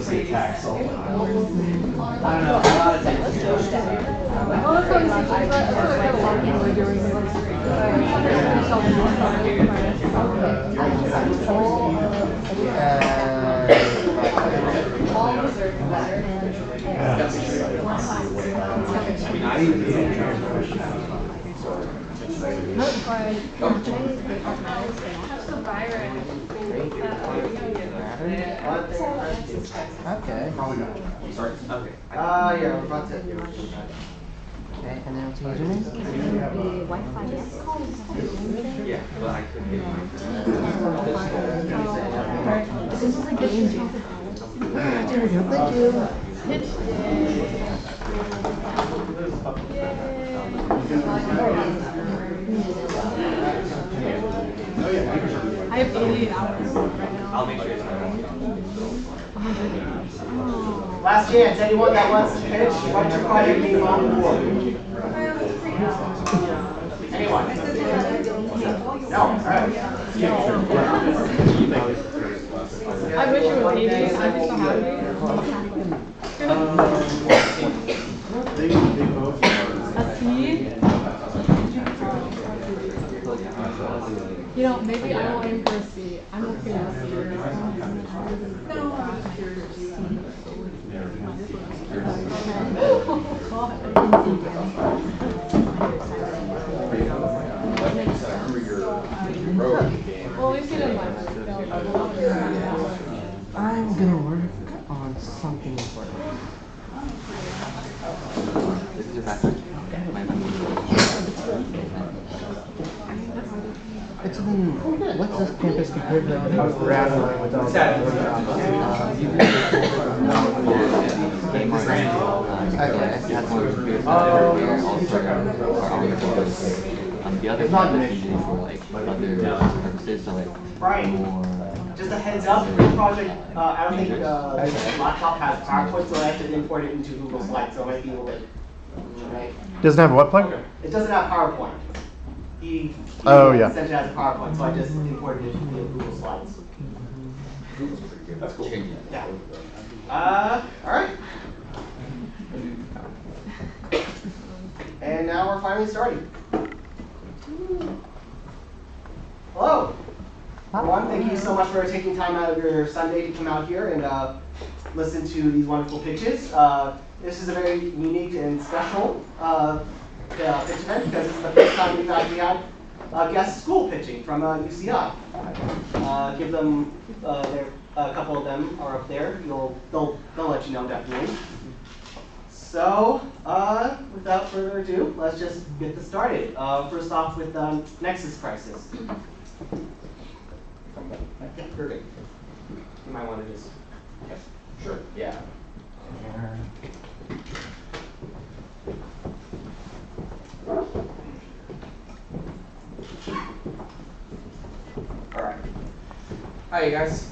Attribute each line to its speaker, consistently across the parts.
Speaker 1: estate tax. So, I don't know. A lot of things.
Speaker 2: Okay.
Speaker 1: Probably not. Sorry. Okay.
Speaker 2: Yeah, we're about to. Okay, and then what's your username?
Speaker 1: Yeah, but I couldn't get mine.
Speaker 3: This is a game jam.
Speaker 2: Thank you.
Speaker 3: I have 88 hours right now.
Speaker 1: I'll make sure it's not.
Speaker 2: Last chance, anyone that wants to pitch, what's your project name on the board? Anyone? No, alright.
Speaker 3: I wish it was 80. I'd be so happy. A C? You know, maybe I will aim for a C. I'm okay with a C. No, I'm just curious. Well, we've seen it in my life.
Speaker 2: I'm gonna work on something important.
Speaker 4: This is your backpack?
Speaker 2: It's what's this campus compared to Radley with all
Speaker 4: Game on okay, it has more computers than ever here. Also, our campus. The other campus usually for like other purposes, so like more.
Speaker 5: Just a heads up, this project, I don't think this laptop has PowerPoint, so I have to import it into Google Slides, so it might be a little bit, right?
Speaker 6: Doesn't have what plug?
Speaker 5: It doesn't have PowerPoint. He
Speaker 6: Yeah.
Speaker 5: essentially has a PowerPoint, so I just imported it into Google Slides.
Speaker 1: That's cool.
Speaker 5: Yeah. All right. And now we're finally starting. Hello. Everyone, thank you so much for taking time out of your Sunday to come out here and listen to these wonderful pitches. This is a very unique and special pitch event because this is the first time we've actually had guest school pitching from UCI. Give them, a couple of them are up there. They'll let you know definitely. So, without further ado, let's just get this started. First off with Nexus Crisis.
Speaker 1: Yeah, perfect.
Speaker 5: You might want to just.
Speaker 1: Yes. Sure. Yeah.
Speaker 7: All right. Hi, you guys.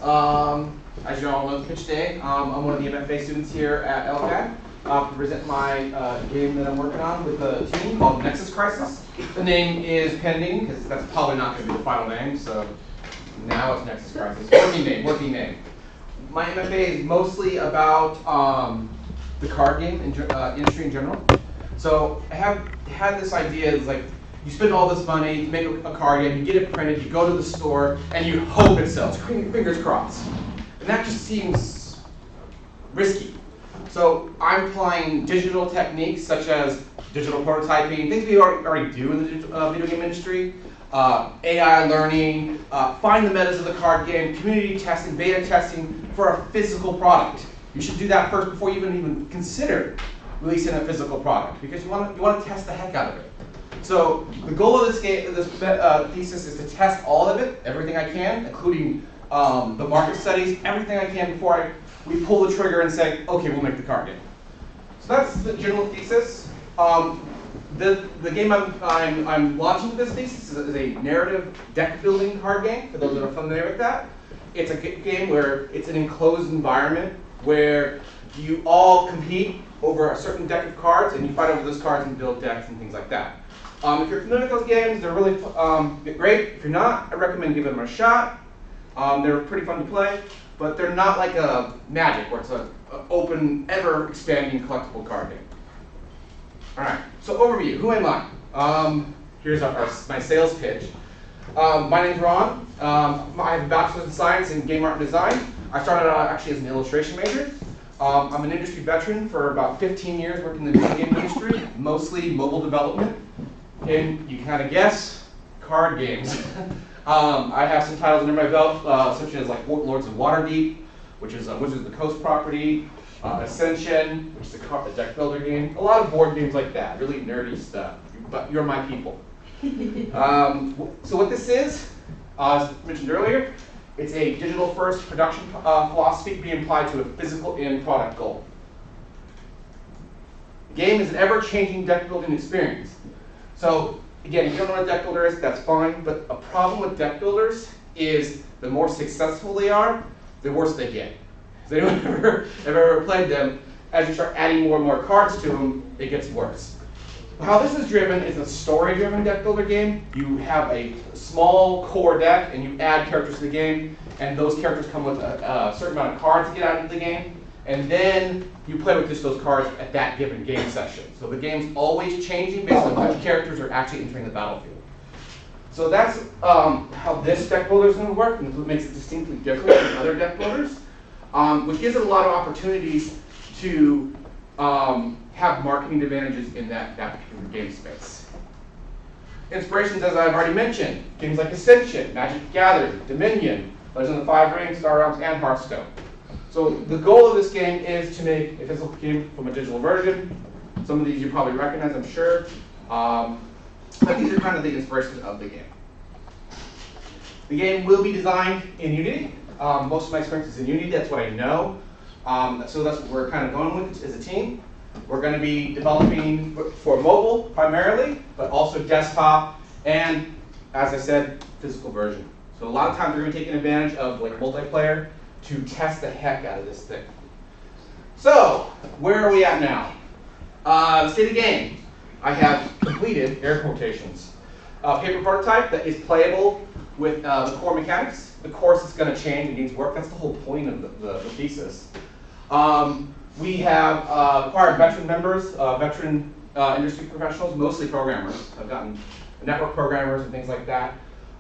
Speaker 7: As you all know, it's pitch day. I'm one of the MFA students here at LCAD. To present my game that I'm working on with a team called Nexus Crisis. The name is pending because that's probably not going to be the final name. So now it's Nexus Crisis. Working name. My MFA is mostly about the card game industry in general. So I have had this idea, it's like you spend all this money to make a card game, you get it printed, you go to the store, and you hope it sells, fingers crossed. And that just seems risky. So I'm applying digital techniques such as digital prototyping, things we already do in the video game industry, AI learning, find the metas of the card game, community testing, beta testing for a physical product. You should do that first before you even consider releasing a physical product because you want to test the heck out of it. So the goal of this thesis is to test all of it, everything I can, including the market studies, everything I can before we pull the trigger and say, okay, we'll make the card game. So that's the general thesis. The game I'm launching with this thesis is a narrative deck building card game, for those that are familiar with that. It's a game where it's an enclosed environment where you all compete over a certain deck of cards and you fight over those cards and build decks and things like that. If you're familiar with those games, they're really great. If you're not, I recommend giving them a shot. They're pretty fun to play, but they're not like a Magic, where it's an open, ever-expanding collectible card game. All right, so overview, who am I? Here's my sales pitch. My name's Ron. I have a bachelor's in science in game art and design. I started out actually as an illustration major. I'm an industry veteran for about 15 years working in the video game industry, mostly mobile development. And you can kind of guess, card games. I have some titles under my belt, such as like Lords of Waterdeep, which is a Wizards of the Coast property, Ascension, which is a deck builder game. A lot of board games like that, really nerdy stuff. But you're my people. So what this is, as mentioned earlier, it's a digital-first production philosophy being applied to a physical end product goal. The game is an ever-changing deck building experience. So again, if you don't know what a deck builder is, that's fine. But a problem with deck builders is the more successful they are, the worse they get. If anyone ever played them, as you start adding more and more cards to them, it gets worse. How this is driven is a story-driven deck builder game. You have a small core deck, and you add characters to the game, and those characters come with a certain amount of cards to get out of the game, and then you play with just those cards at that given game session. So the game's always changing based on which characters are actually entering the battlefield. So that's how this deck builder is going to work, and what makes it distinctly different from other deck builders, which gives it a lot of opportunities to have marketing advantages in that particular game space. Inspirations, as I've already mentioned, games like Ascension, Magic the Gathering, Dominion, Legend of the Five Rings, Star Realms, and Hearthstone. So the goal of this game is to make a physical game from a digital version. Some of these you probably recognize, I'm sure. But these are kind of the inspirations of the game. The game will be designed in Unity. Most of my experience is in Unity, that's what I know. So that's what we're kind of going with as a team. We're going to be developing for mobile primarily, but also desktop and, as I said, physical version. So a lot of times we're going to be taking advantage of like multiplayer to test the heck out of this thing. So where are we at now? The state of the game. I have completed, air quotations, a paper prototype that is playable with the core mechanics. The course is going to change, it needs work. That's the whole point of the thesis. We have acquired veteran members, veteran industry professionals, mostly programmers. I've gotten network programmers and things like that.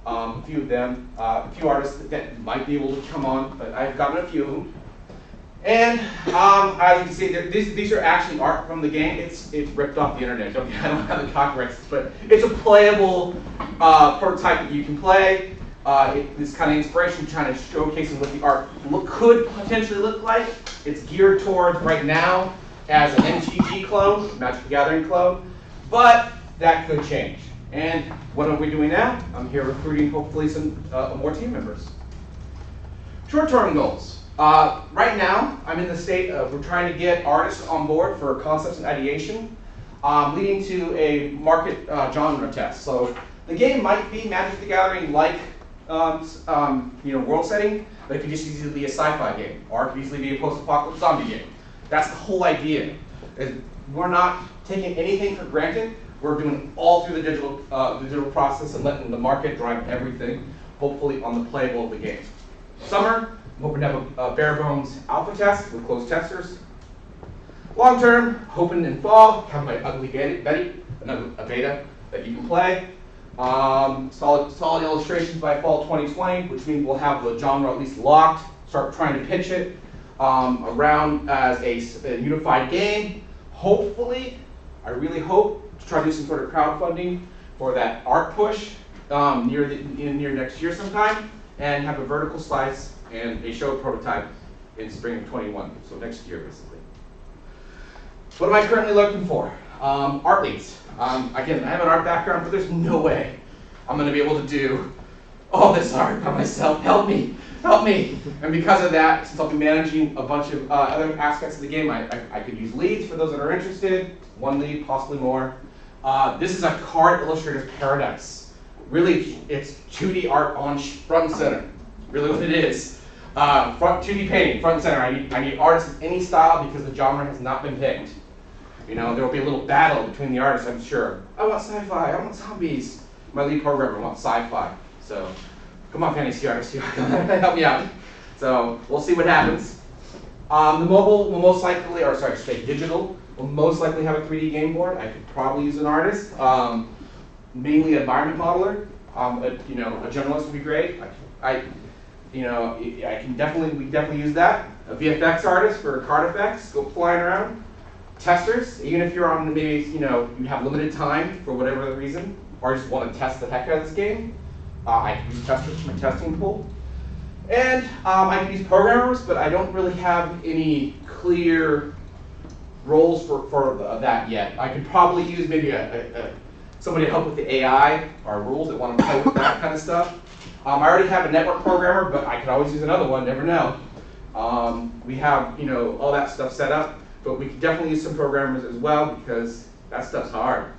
Speaker 7: A few of them, a few artists that might be able to come on, but I've gotten a few of them. And as you can see, these are actually art from the game. It's ripped off the internet. I don't have the copyrights, but it's a playable prototype that you can play. This kind of inspiration, trying to showcasing what the art could potentially look like. It's geared towards right now as an MTG clone, Magic the Gathering clone, but that could change. And what are we doing now? I'm here recruiting hopefully some more team members. Short-term goals. Right now, I'm in the state of we're trying to get artists on board for concepts and ideation, leading to a market genre test. So the game might be Magic the Gathering like world setting, but it could just easily be a sci-fi game, or it could easily be a post-apocalyptic zombie game. That's the whole idea. We're not taking anything for granted. We're doing it all through the digital process and letting the market drive everything, hopefully on the playable of the game. Summer, I'm hoping to have a bare bones alpha test with closed testers. Long term, hoping in fall, have my ugly Betty, a beta that you can play. Solid illustrations by fall 2020, which means we'll have the genre at least locked, start trying to pitch it around as a unified game. Hopefully, I really hope to try to do some sort of crowdfunding for that art push near next year sometime, and have a vertical slice and a show prototype in spring of 21, so next year basically. What am I currently looking for? Art leads. Again, I have an art background, but there's no way I'm going to be able to do all this art by myself. Help me, help me. And because of that, since I'll be managing a bunch of other aspects of the game, I could use leads for those that are interested. One lead, possibly more. This is a card illustrator's paradise. Really, it's 2D art on front and center. Really what it is. 2D painting, front and center. I need artists of any style because the genre has not been picked. You know, there will be a little battle between the artists, I'm sure. I want sci-fi, I want zombies. My lead programmer wants sci-fi. So, Come on, fantasy artist, help me out. So we'll see what happens. The mobile will most likely, or sorry, say digital, will most likely have a 3D game board. I could probably use an artist, mainly environment modeler. You know, a generalist would be great. We can definitely use that. A VFX artist for card effects, go flying around. Testers, even if you're on maybe you have limited time for whatever the reason, or just want to test the heck out of this game. I can use testers for my testing pool. And I can use programmers, but I don't really have any clear roles for that yet. I could probably use maybe somebody to help with the AI or rules that want to play with that kind of stuff. I already have a network programmer, but I could always use another one, never know. We have all that stuff set up, but we could definitely use some programmers as well because that stuff's hard.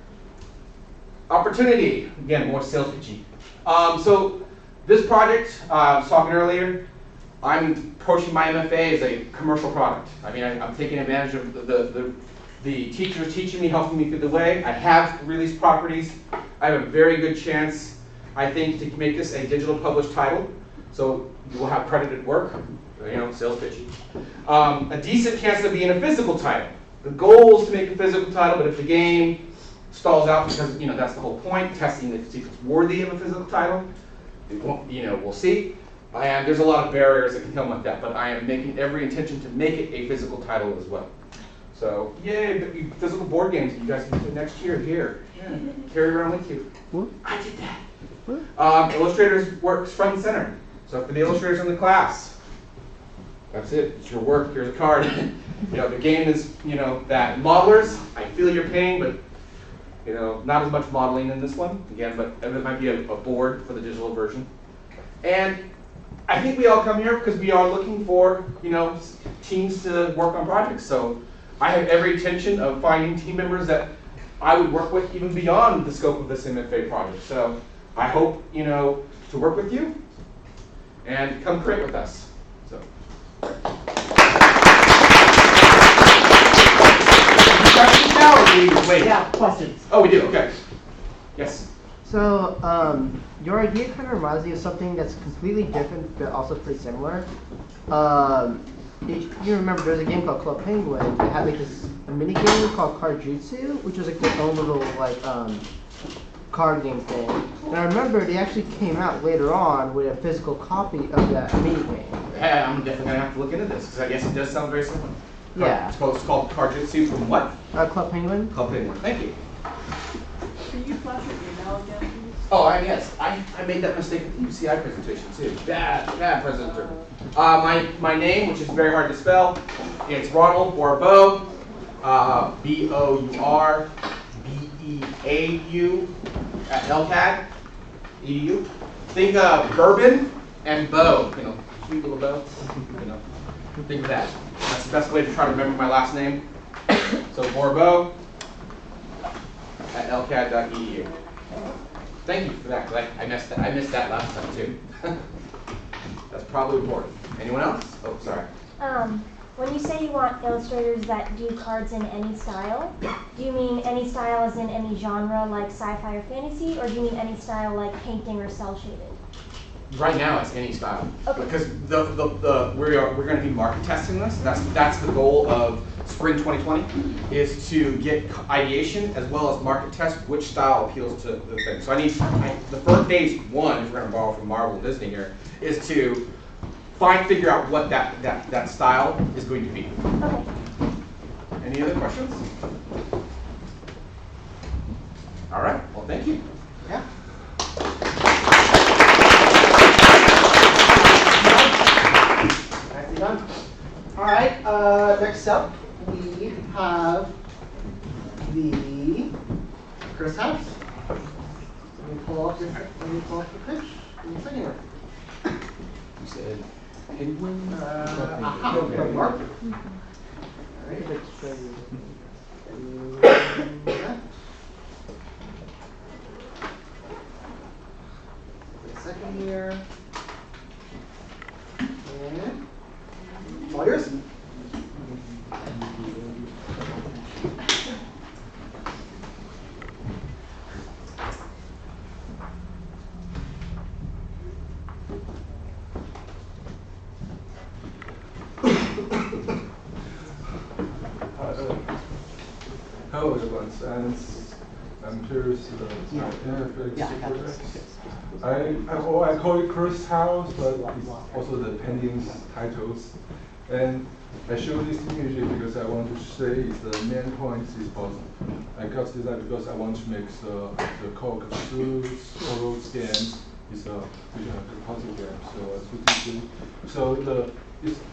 Speaker 7: Opportunity, again, more sales pitchy. So this project, I was talking earlier, I'm approaching my MFA as a commercial product. I mean, I'm taking advantage of the teachers teaching me, helping me through the way. I have released properties. I have a very good chance, I think, to make this a digital published title. So you will have credited work, sales pitchy. A decent chance of being a physical title. The goal is to make a physical title, but if the game stalls out because that's the whole point, testing to see if it's worthy of a physical title. We'll see. And there's a lot of barriers that can come with that, but I am making every intention to make it a physical title as well. So, yay, physical board games you guys can do next year here. Yeah. Carry around with you. What? I did that. Illustrators works front and center. So for the illustrators in the class, that's it. It's your work. Here's a card. The game is, that modelers, I feel your pain, but not as much modeling in this one, again, but it might be a board for the digital version. And I think we all come here because we are looking for, teams to work on projects. So I have every intention of finding team members that I would work with even beyond the scope of this MFA project. So I hope, to work with you and come create with us. So. Questions now, or do we wait?
Speaker 2: Yeah, questions.
Speaker 7: Oh, we do. Okay. Yes.
Speaker 2: So, your idea kind of reminds me of something that's completely different, but also pretty similar. You remember there's a game called Club Penguin. They had like this mini game called Card Jutsu, which was like their own little card game thing. And I remember they actually came out later on with a physical copy of that mini game.
Speaker 7: Yeah, I'm definitely gonna have to look into this because I guess it does sound very similar.
Speaker 2: Yeah.
Speaker 7: It's called Card Jutsu from what?
Speaker 2: Club Penguin.
Speaker 7: Club Penguin. Thank you.
Speaker 3: Can you flash your email again, please?
Speaker 7: Oh, yes. I made that mistake with the UCI presentation too. Bad presenter. My name, which is very hard to spell, it's Ronald Bourbeau, BOURBEAU at LCAD, EDU. Think bourbon and bow, sweet little bow, think of that. That's the best way to try to remember my last name. So Bourbeau at LCAD.edu. Thank you for that, because I missed that last time too. That's probably important. Anyone else? Oh, sorry.
Speaker 6: When you say you want illustrators that do cards in any style, do you mean any style as in any genre like sci-fi or fantasy, or do you mean any style like painting or cel shaded?
Speaker 7: Right now, it's any style.
Speaker 6: Okay.
Speaker 7: Because we're going to be market testing this. That's the goal of spring 2020, is to get ideation as well as market test which style appeals to the thing. So the first phase one, if we're going to borrow from Marvel and Disney here, is to figure out what that style is going to be.
Speaker 6: Okay.
Speaker 7: Any other questions? All right. Well, thank you.
Speaker 5: Yeah. Nicely done. All right. Next up, we have the Chris House. Let me pull up the pitch. Give me a second here.
Speaker 7: You said penguin.
Speaker 5: Okay, Mark. All right. Wait a second here. And it's all yours.
Speaker 8: events, and I'm curious. I call it Chris House, but it's also the pending titles. And I show this image because I want to say the main point is possible. I got this because I want to make the core those games is a puzzle game. So as you can see, so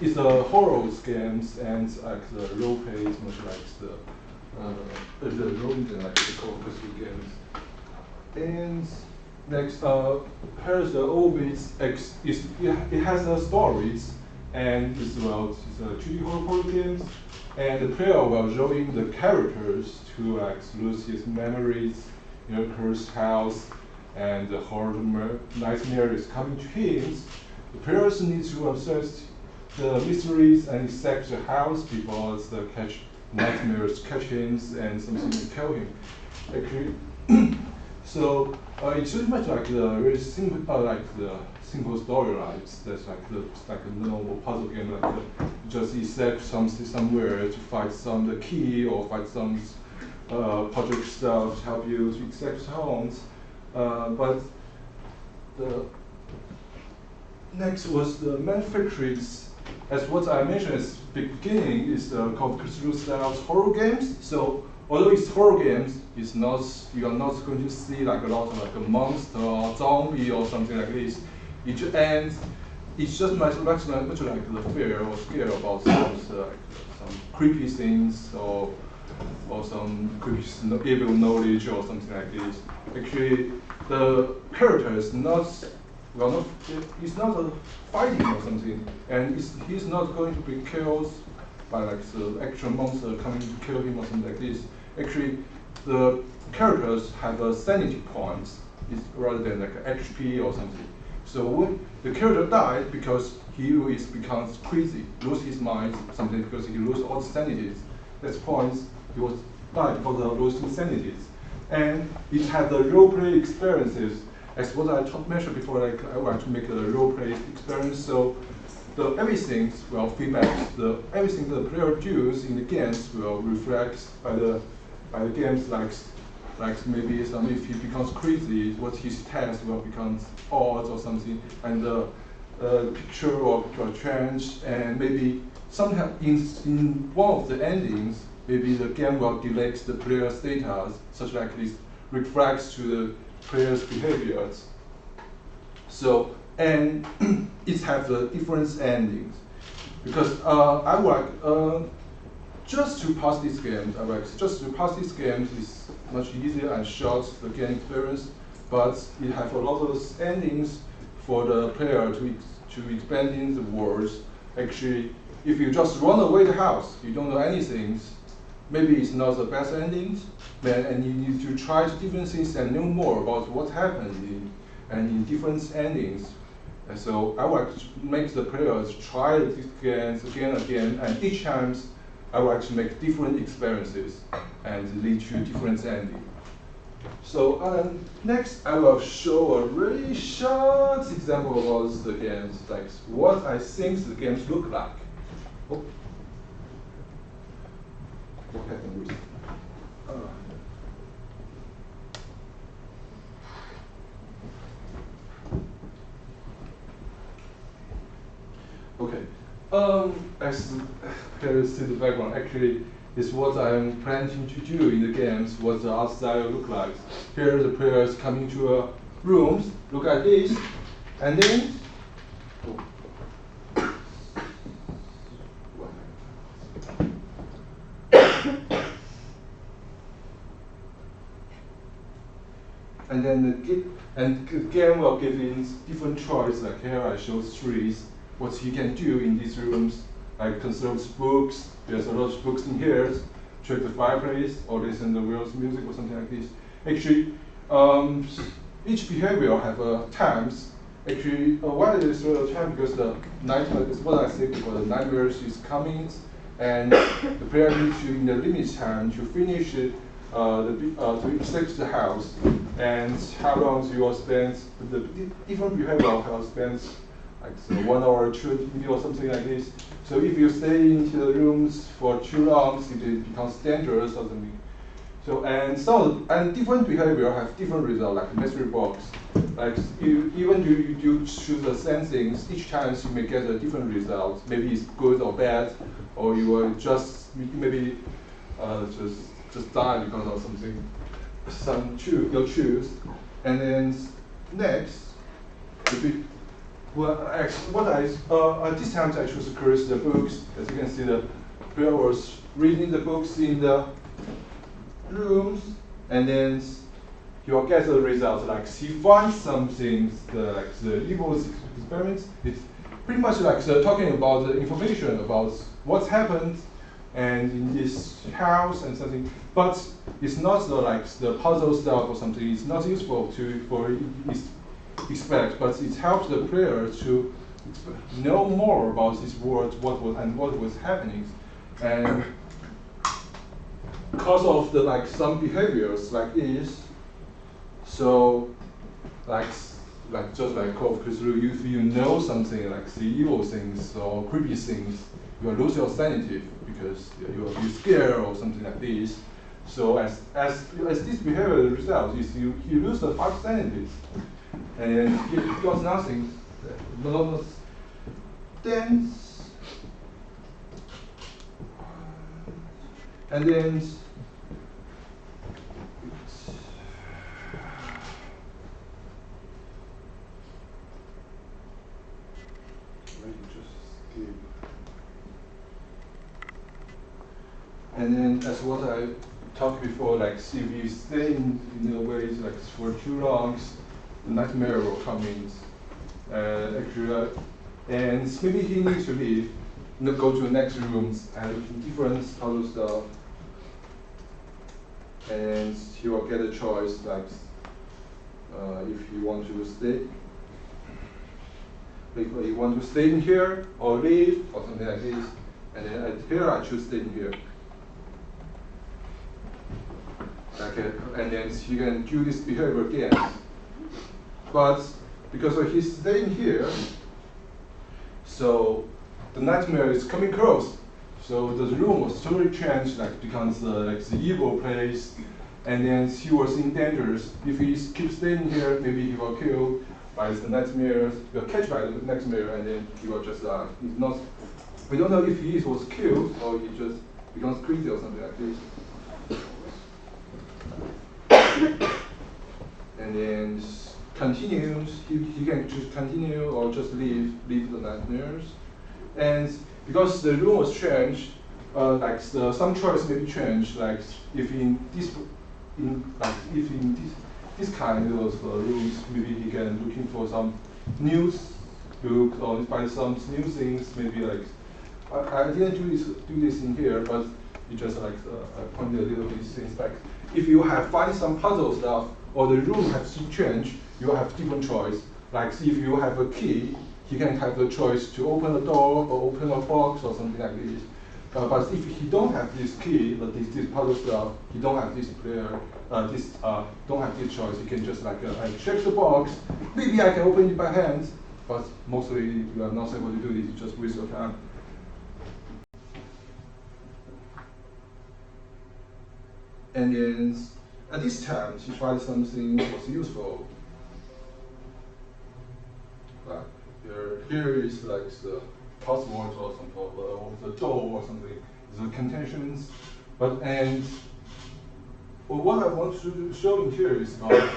Speaker 8: it's a horror games and like the role play is much like the role like the core puzzle games. And next, here's the always it has the stories. And it's about it's a 2D horror games, and the player will join the characters to lose his memories, curse house, and the horror nightmare is coming to him. The players need to assess the mysteries and accept the house because the nightmares catch him and something will kill him. Actually, so it's pretty much like the very simple, simple storylines. That's like a normal puzzle game, just accept something somewhere to find the key or find some project stuff to help you to accept homes. But the next was the manufacturers. As what I mentioned at the beginning, is called Cthulhu style horror games. So although it's horror games, it's not you are not going to see like a lot of like a monster or zombie or something like this. It's just much like the fear or scare about some creepy things or some creepy evil knowledge or something like this. Actually, the character is not it's not a fighting or something, and he's not going to be killed by like the actual monster coming to kill him or something like this. Actually, the characters have a sanity point, rather than like an HP or something. So when the character died because he becomes crazy, lose his mind, something because he lose all the sanities. That's points he was died because of losing sanities, and it had the role play experiences. As what I mentioned before, like I want to make a role play experience. So everything will feedback. Everything the player does in the games will reflect by the games like maybe if he becomes crazy, what his task will become odd or something, and the picture will change, and maybe somehow in one of the endings, maybe the game will delete the player's data, such like this reflects to the player's behaviors. So, and it has the different endings. Because I like, just to pass this game, is much easier and short the game experience, but it has a lot of endings for the player to expand in the world. Actually, if you just run away the house, you don't know anything, maybe it's not the best endings, and you need to try different things and know more about what happened in different endings. And so I like to make the players try these games again and again, and each time I like to make different experiences and lead to different endings. So next I will show a really short example of the games, like what I think the games look like. Oh. What happened with Okay. As you see the background, actually is what I'm planning to do in the games, what the art style look like. Here the players coming to a room, look at this, and then and then the game will give in different choice. Like here I show trees, what you can do in these rooms, like conserve books. There's a lot of books in here. Check the fireplace, or listen to the wheels music, or something like this. Actually, each behavior have times. Actually, why is there a time? Because the nightmare is what I said before. The nightmares is coming, and the player needs to in the limit time to finish it. To accept the house, and how long you will spend, the different behavior will spend like 1 hour, 2 minutes or something like this. So if you stay into the rooms for too long, it becomes dangerous or something. And different behavior have different results, like mystery box. Like you choose the same things, each time you may get a different result. Maybe it's good or bad, or you will just maybe just die because of something. You'll choose, and then next, this time I choose Chris the books. As you can see, the player was reading the books in the rooms, and then you will get the results. Like he finds something, like the evil experiments. It's pretty much like talking about the information about what's happened and in this house and something. But it's not like the puzzle stuff or something. It's not useful for expect, but it helps the player to know more about this world, what was happening, and because of the some behaviors like this. So just like Call of Cthulhu, if you know something like the evil things or creepy things, you will lose your sanity because you will be scared or something like this. So as this behavior results, is you lose the 5 sanities, and you got nothing. Then and then as what I talked before, like if you stay in a way like for too long, the nightmare will come in. Actually, and maybe he needs to leave, go to the next rooms and different puzzle stuff, and he will get a choice like if he want to stay. Like you want to stay in here or leave or something like this, and then here I choose stay in here. Okay, and then you can do this behavior again. But because he's staying here, so the nightmare is coming close. So the room was totally changed, like becomes like the evil place, and then he was in danger. If he keeps staying here, maybe he will kill by the nightmare, will catch by the nightmare, and then he will just he's not. We don't know if he was killed or he just becomes crazy or something like this. And then continues, he can just continue or just leave the nightmares. And because the room was changed, some choice may be changed. Like if in this kind of rooms, maybe he can looking for some news book or find some new things. Maybe like I didn't do this in here, but it just like I pointed a little bit things back. If you have find some puzzle stuff or the room has to change, you have different choice. Like if you have a key, he can have the choice to open a door or open a box or something like this. But if he don't have this key, this puzzle stuff, he don't have this player, don't have this choice. He can just like I check the box. Maybe I can open it by hand, but mostly you are not able to do this. You just waste your time. And then at this time, she tried something that was useful. Like here is like the password or something, or the door or something, the contentions. But what I want to show in here is about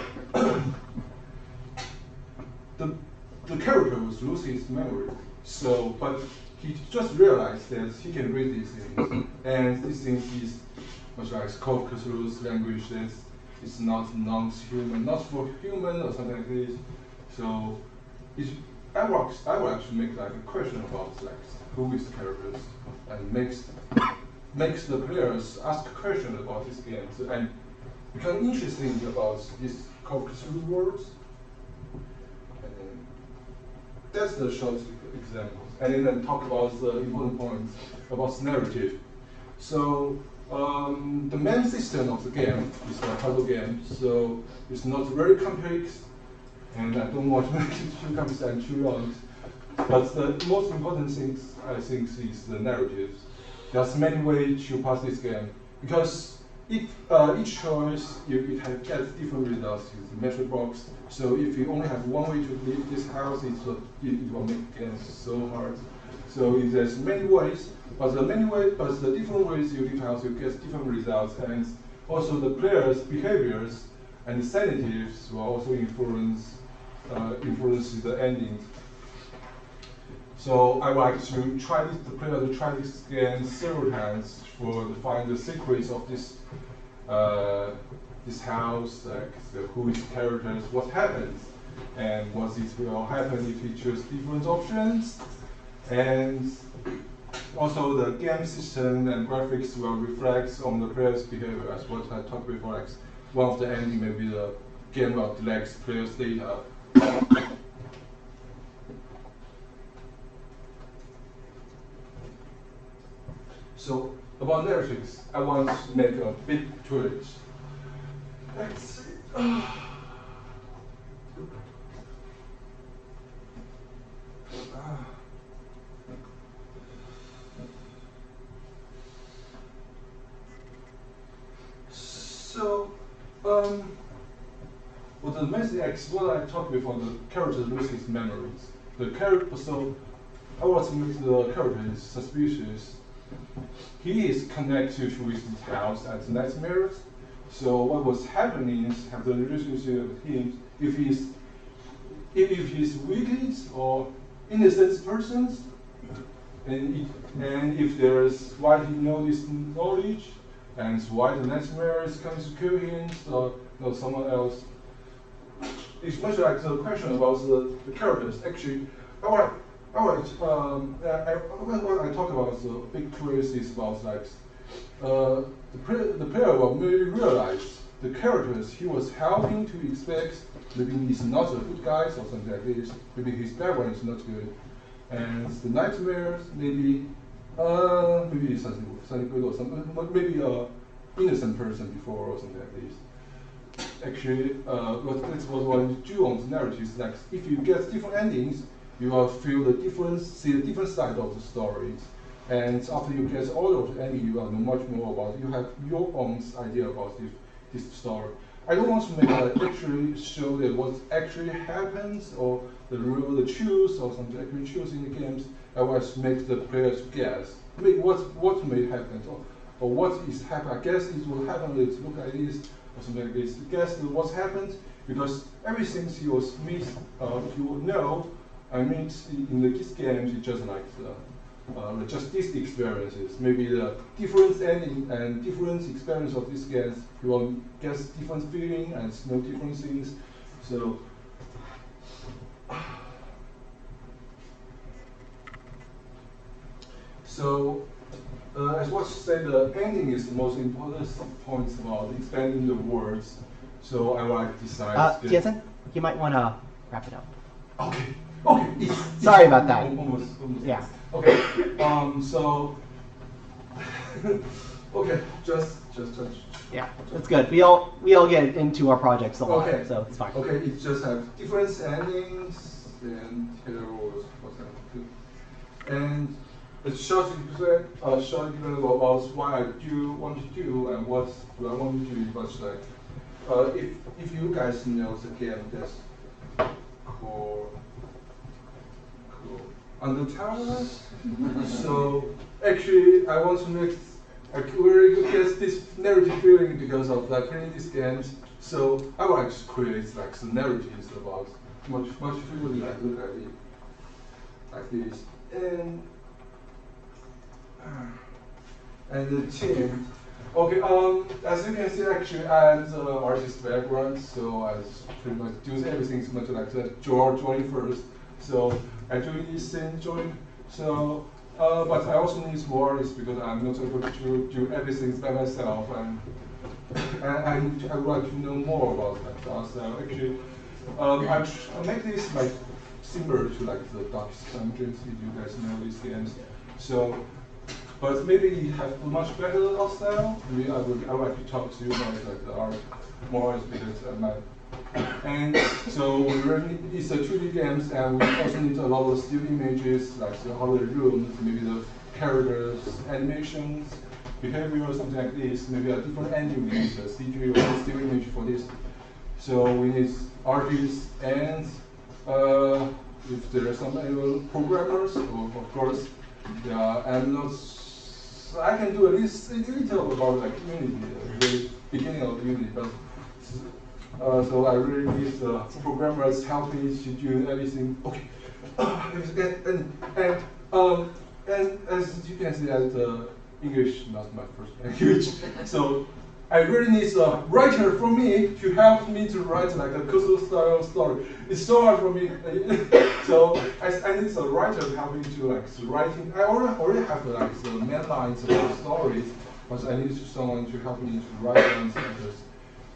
Speaker 8: the character was losing his memory. So, but he just realized that he can read these things, and these things is much like Call of Cthulhu's language that it's not non-human, not for human or something like this. So I will actually make like a question about like who is the characters and makes the players ask a question about this game and become interesting about this Call of Cthulhu worlds. And that's the short example. And then talk about the important points about narrative. So the main system of the game is a puzzle game, so it's not very complex, and I don't want to make it too complex and too long. But the most important things, I think, is the narratives. There's many ways to pass this game, because each choice, it gets different results using metric box. So if you only have one way to leave this house, it will make the game so hard. So there's many ways, but the different ways you leave house, you get different results, and also the players' behaviors and incentives will also influence the endings. So I like to try the player to try this game several times to find the secrets of this this house, like who is characters, what happens, and what will happen if you choose different options, and also the game system and graphics will reflect on the player's behavior, as what I talked before. Like one of the ending maybe the game will collect players' data. So about narratives, I want to make a big twist. Let's see. So, well, the message, what I talked before, the character loses memories. So I want to make the character suspicious. He is connected with his house at nightmares. So what was happening is have the relationship with him. If he's wicked or innocent persons, and if there's why he knows this knowledge, and why the nightmares comes to kill him or someone else. It's much like the question about the characters. Actually, what I talk about the big twist is about like the player will maybe realize the characters he was helping to expect maybe he's not a good guy or something like this. Maybe his background is not good, and the nightmares maybe something good or something, maybe innocent person before or something like this. Actually, that's what I do on the narratives. Like if you get different endings, you will feel the difference, see the different side of the stories. And after you get all of the ending, you will know much more about it. You have your own idea about this story. I don't want to make actually show that what actually happens or the truth or something actually choose in the games. I want to make the players guess. What may happen or what is happening. I guess it will happen. Let's look at this or something like this. Guess what happened because everything you was you know. I mean, in these games, it's just like just these experiences. Maybe the different ending and different experience of these games, you will get different feeling and know different things. So, as what said, the ending is the most important point about expanding the words. So I like decide.
Speaker 5: Jason, you might want to wrap it up.
Speaker 8: Okay.
Speaker 5: Sorry about that.
Speaker 8: Almost.
Speaker 5: Yeah.
Speaker 8: Okay. So. Okay. Just touch.
Speaker 5: Yeah, that's good. We all get into our projects a lot,
Speaker 8: okay.
Speaker 5: So it's fine.
Speaker 8: Okay. It just have different endings and here was and it's short explain about what I want to do and what I want to do. But like, if you guys know the game that's called Undertale. So actually, I want to make a very good get this narrative feeling because of like playing these games. So I would like to create like some narratives about much feeling like look at it like this and the team. Okay, as you can see, actually, I'm the artist background, so I pretty much do everything so much like that. Drawing first, so I do this thing drawing. So, but I also need more artists because I'm not able to do everything by myself, and I would like to know more about that. So actually, I make this like similar to like the Darkest Dungeons, if you guys know these games. So. But maybe you have much better art style. Maybe I would like to talk to you about like the art more because and so we really it's a 2D games and we also need a lot of still images like the other rooms, maybe the characters, animations, behavior or something like this, maybe a different engine, we use a CG or still image for this. So we need artists and if there are some programmers, of course, I'm not. I can do a little about like Unity, the very beginning of Unity, but so I really need programmers help me to do everything. Okay, and as you can see, that English is not my first language, so I really need a writer for me to help me to write like a coastal style story. It's so hard for me, so I need a writer to help me to like writing. I already have like the main lines of the stories, but I need someone to help me to write them.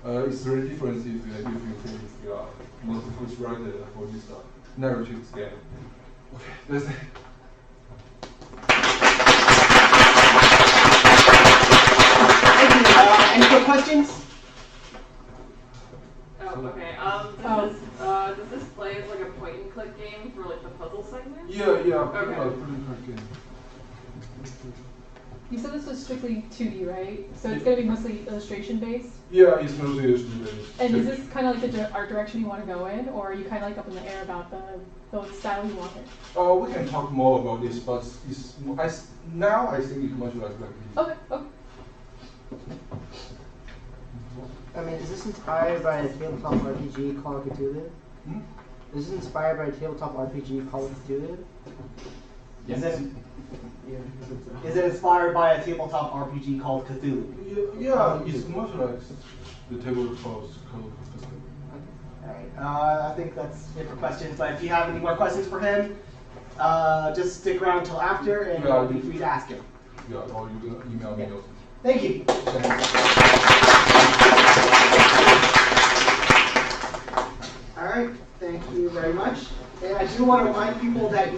Speaker 8: It's very different if you think you are not a good writer for this narrative game. Okay, that's it.
Speaker 5: Any quick questions?
Speaker 3: Oh, okay. Does this play as like a point and click game for like the puzzle segment?
Speaker 8: Yeah,
Speaker 3: Okay.
Speaker 8: pretty quick game.
Speaker 3: You said this was strictly 2D, right? So it's going to be mostly illustration based?
Speaker 8: Yeah, it's mostly illustration based.
Speaker 3: And is this kind of like the art direction you want to go in, or are you kind of like up in the air about the style you want it?
Speaker 8: We can talk more about this, but now I think it's much like this.
Speaker 3: Okay.
Speaker 2: I mean, is this inspired by a tabletop RPG called Cthulhu?
Speaker 8: Hmm?
Speaker 2: Is this inspired by a tabletop RPG called Cthulhu?
Speaker 5: Yes. Is it inspired by a tabletop RPG called Cthulhu?
Speaker 8: Yeah, it's much like the tabletop called
Speaker 5: Alright, I think that's it for questions, but if you have any more questions for him, just stick around until after and I'll be free to ask him.
Speaker 8: Yeah, or you can email me also.
Speaker 5: Thank you. Alright, thank you very much. And I do want to remind people that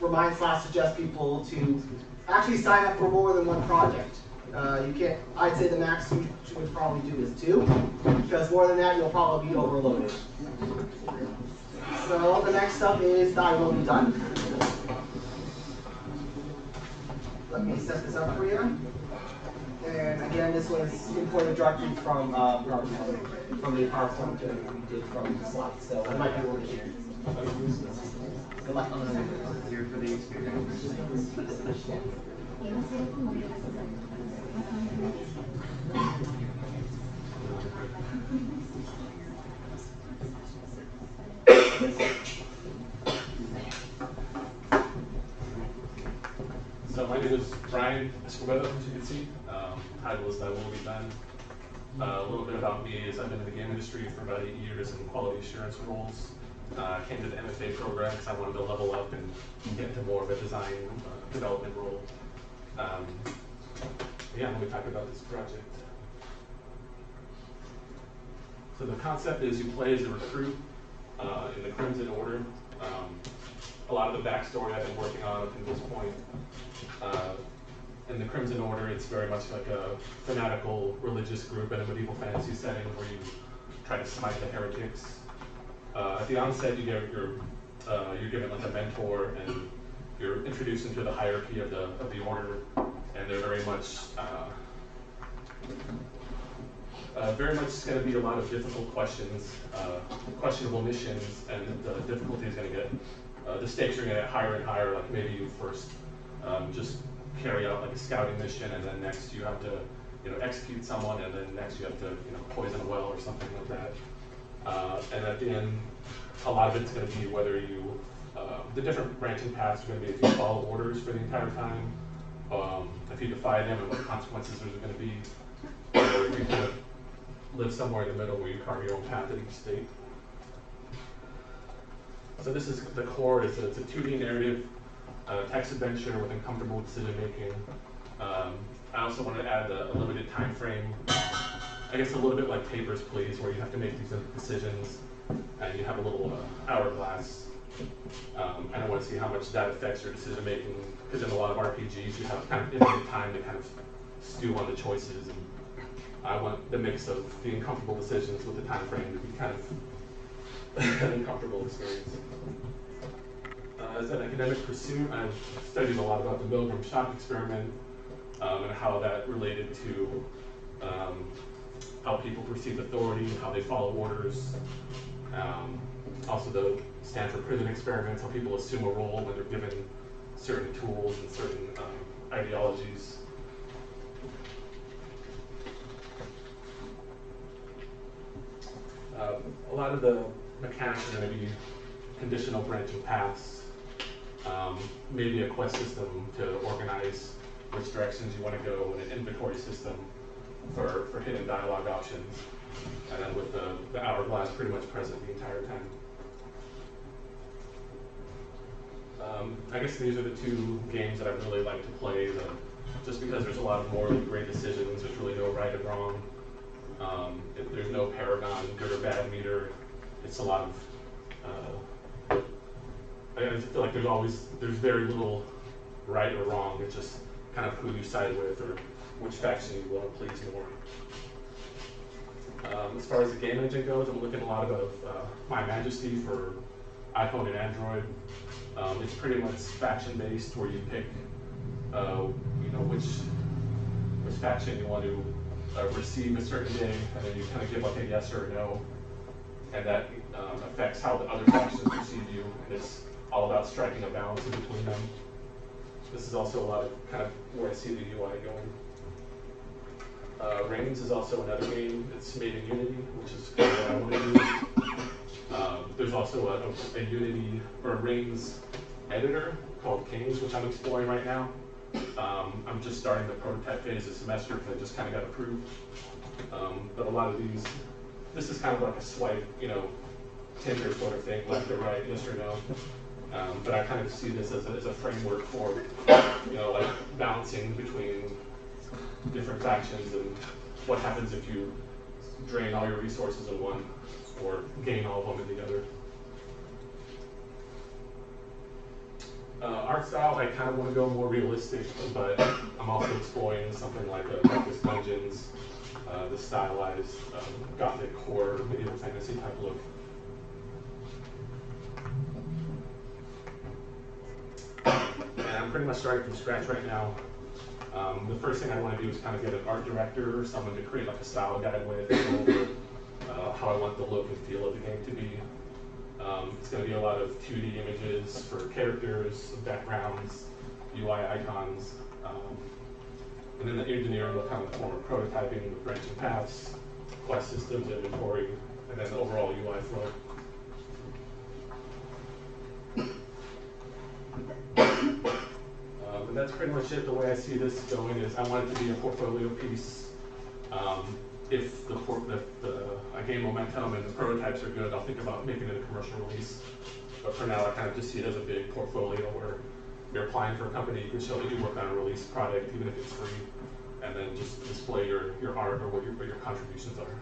Speaker 5: remind/suggest people to actually sign up for more than one project. You can't, I'd say the max you would probably do is 2, because more than that you'll probably be overloaded. So the next up is I will be done. Let me set this up for you. And again, this was imported directly from the PowerPoint that we did from the slides, so it might be over here. Good luck.
Speaker 4: Here for the experience.
Speaker 9: So my name is Brian Escobedo, as you can see. Title is I Will Be Done. A little bit about me is I've been in the game industry for about 8 years in quality assurance roles. Came to the MFA program because I wanted to level up and get into more of a design development role. Yeah, let me talk about this project. So the concept is you play as a recruit in the Crimson Order. A lot of the backstory I've been working on up to this point. In the Crimson Order, it's very much like a fanatical religious group in a medieval fantasy setting where you try to smite the heretics. At the onset, you're given like a mentor, and you're introduced into the hierarchy of the order, and they're very much going to be a lot of difficult questions, questionable missions, and the difficulty is going to get, the stakes are going to get higher and higher. Like maybe you first just carry out like a scouting mission, and then next you have to, execute someone, and then next you have to, poison a well or something like that. And at the end, a lot of it's going to be whether you, the different branching paths are going to be if you follow orders for the entire time, if you defy them and what consequences there's going to be, or if you kind of live somewhere in the middle where you carve your own path at each state. So this is the core. It's a 2D narrative, text adventure with uncomfortable decision making. I also wanted to add a limited time frame. I guess a little bit like Papers, Please, where you have to make these decisions and you have a little hourglass. And I want to see how much that affects your decision making, because in a lot of RPGs you have kind of infinite time to kind of stew on the choices, and I want the mix of the uncomfortable decisions with the time frame to be kind of an uncomfortable experience. As an academic pursuit, I've studied a lot about the Milgram shock experiment, and how that related to how people perceive authority and how they follow orders. Also the Stanford prison experiments, how people assume a role when they're given certain tools and certain ideologies. A lot of the mechanics are going to be conditional branching paths, maybe a quest system to organize which directions you want to go, and an inventory system for hidden dialogue options, and then with the hourglass pretty much present the entire time. I guess these are the two games that I really like to play, just because there's a lot of morally great decisions, there's really no right and wrong. There's no paragon, good or bad meter. It's a lot of, I just feel like there's very little right or wrong. It's just kind of who you side with or which faction you want to please more. As far as the game engine goes, I'm looking a lot of My Majesty for iPhone and Android. It's pretty much faction-based, where you pick, which faction you want to receive a certain day, and then you kind of give like a yes or a no, and that affects how the other factions perceive you, and it's all about striking a balance in between them. This is also a lot of kind of where I see the UI going. Reigns is also another game. It's made in Unity, which is kind of what I want to do. There's also a Unity or a Reigns editor called Kings, which I'm exploring right now. I'm just starting the prototype phase this semester because I just kind of got approved. But a lot of this is kind of like a swipe, Tinder sort of thing, left or right, yes or no. But I kind of see this as a framework for, like balancing between different factions and what happens if you drain all your resources in one or gain all of them in the other. Art style, I kind of want to go more realistic, but I'm also exploring something like Darkest Dungeons, the stylized gothic horror, medieval fantasy type look. And I'm pretty much starting from scratch right now. The first thing I want to do is kind of get an art director or someone to create like a style guide with, how I want the look and feel of the game to be. It's going to be a lot of 2D images for characters, backgrounds, UI icons, and then the engineering will come in the form of prototyping with branching paths, quest systems, inventory, and then the overall UI flow. And that's pretty much it. The way I see this going is I want it to be a portfolio piece. If I gain momentum and the prototypes are good, I'll think about making it a commercial release. But for now, I kind of just see it as a big portfolio where you're applying for a company, you can show that you work on a release product, even if it's free, and then just display your art or what your contributions are.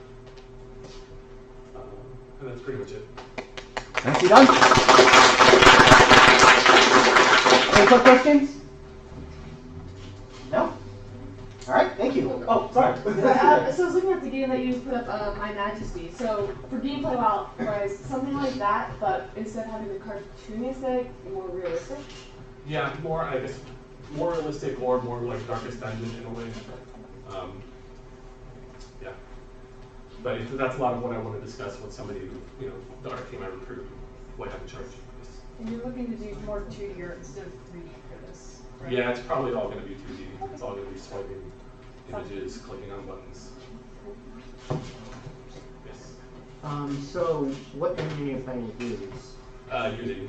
Speaker 9: And that's pretty much it.
Speaker 5: Thank you, done. Any quick questions? No? All right, thank you. Oh, sorry.
Speaker 3: So I was looking at the game that you put up, My Majesty. So for gameplay wise, something like that, but instead of having the cartoony aesthetic, more realistic?
Speaker 9: Yeah, more realistic or more like Darkest Dungeon in a way. Yeah. But that's a lot of what I want to discuss with somebody who, the art team I recruit, what I have in charge.
Speaker 3: And you're looking to do more 2D or instead of 3D for this, right?
Speaker 9: Yeah, it's probably all going to be 2D. It's all going to be swiping images, clicking on buttons. Yes.
Speaker 2: So what engine are you planning to use?
Speaker 9: Unity.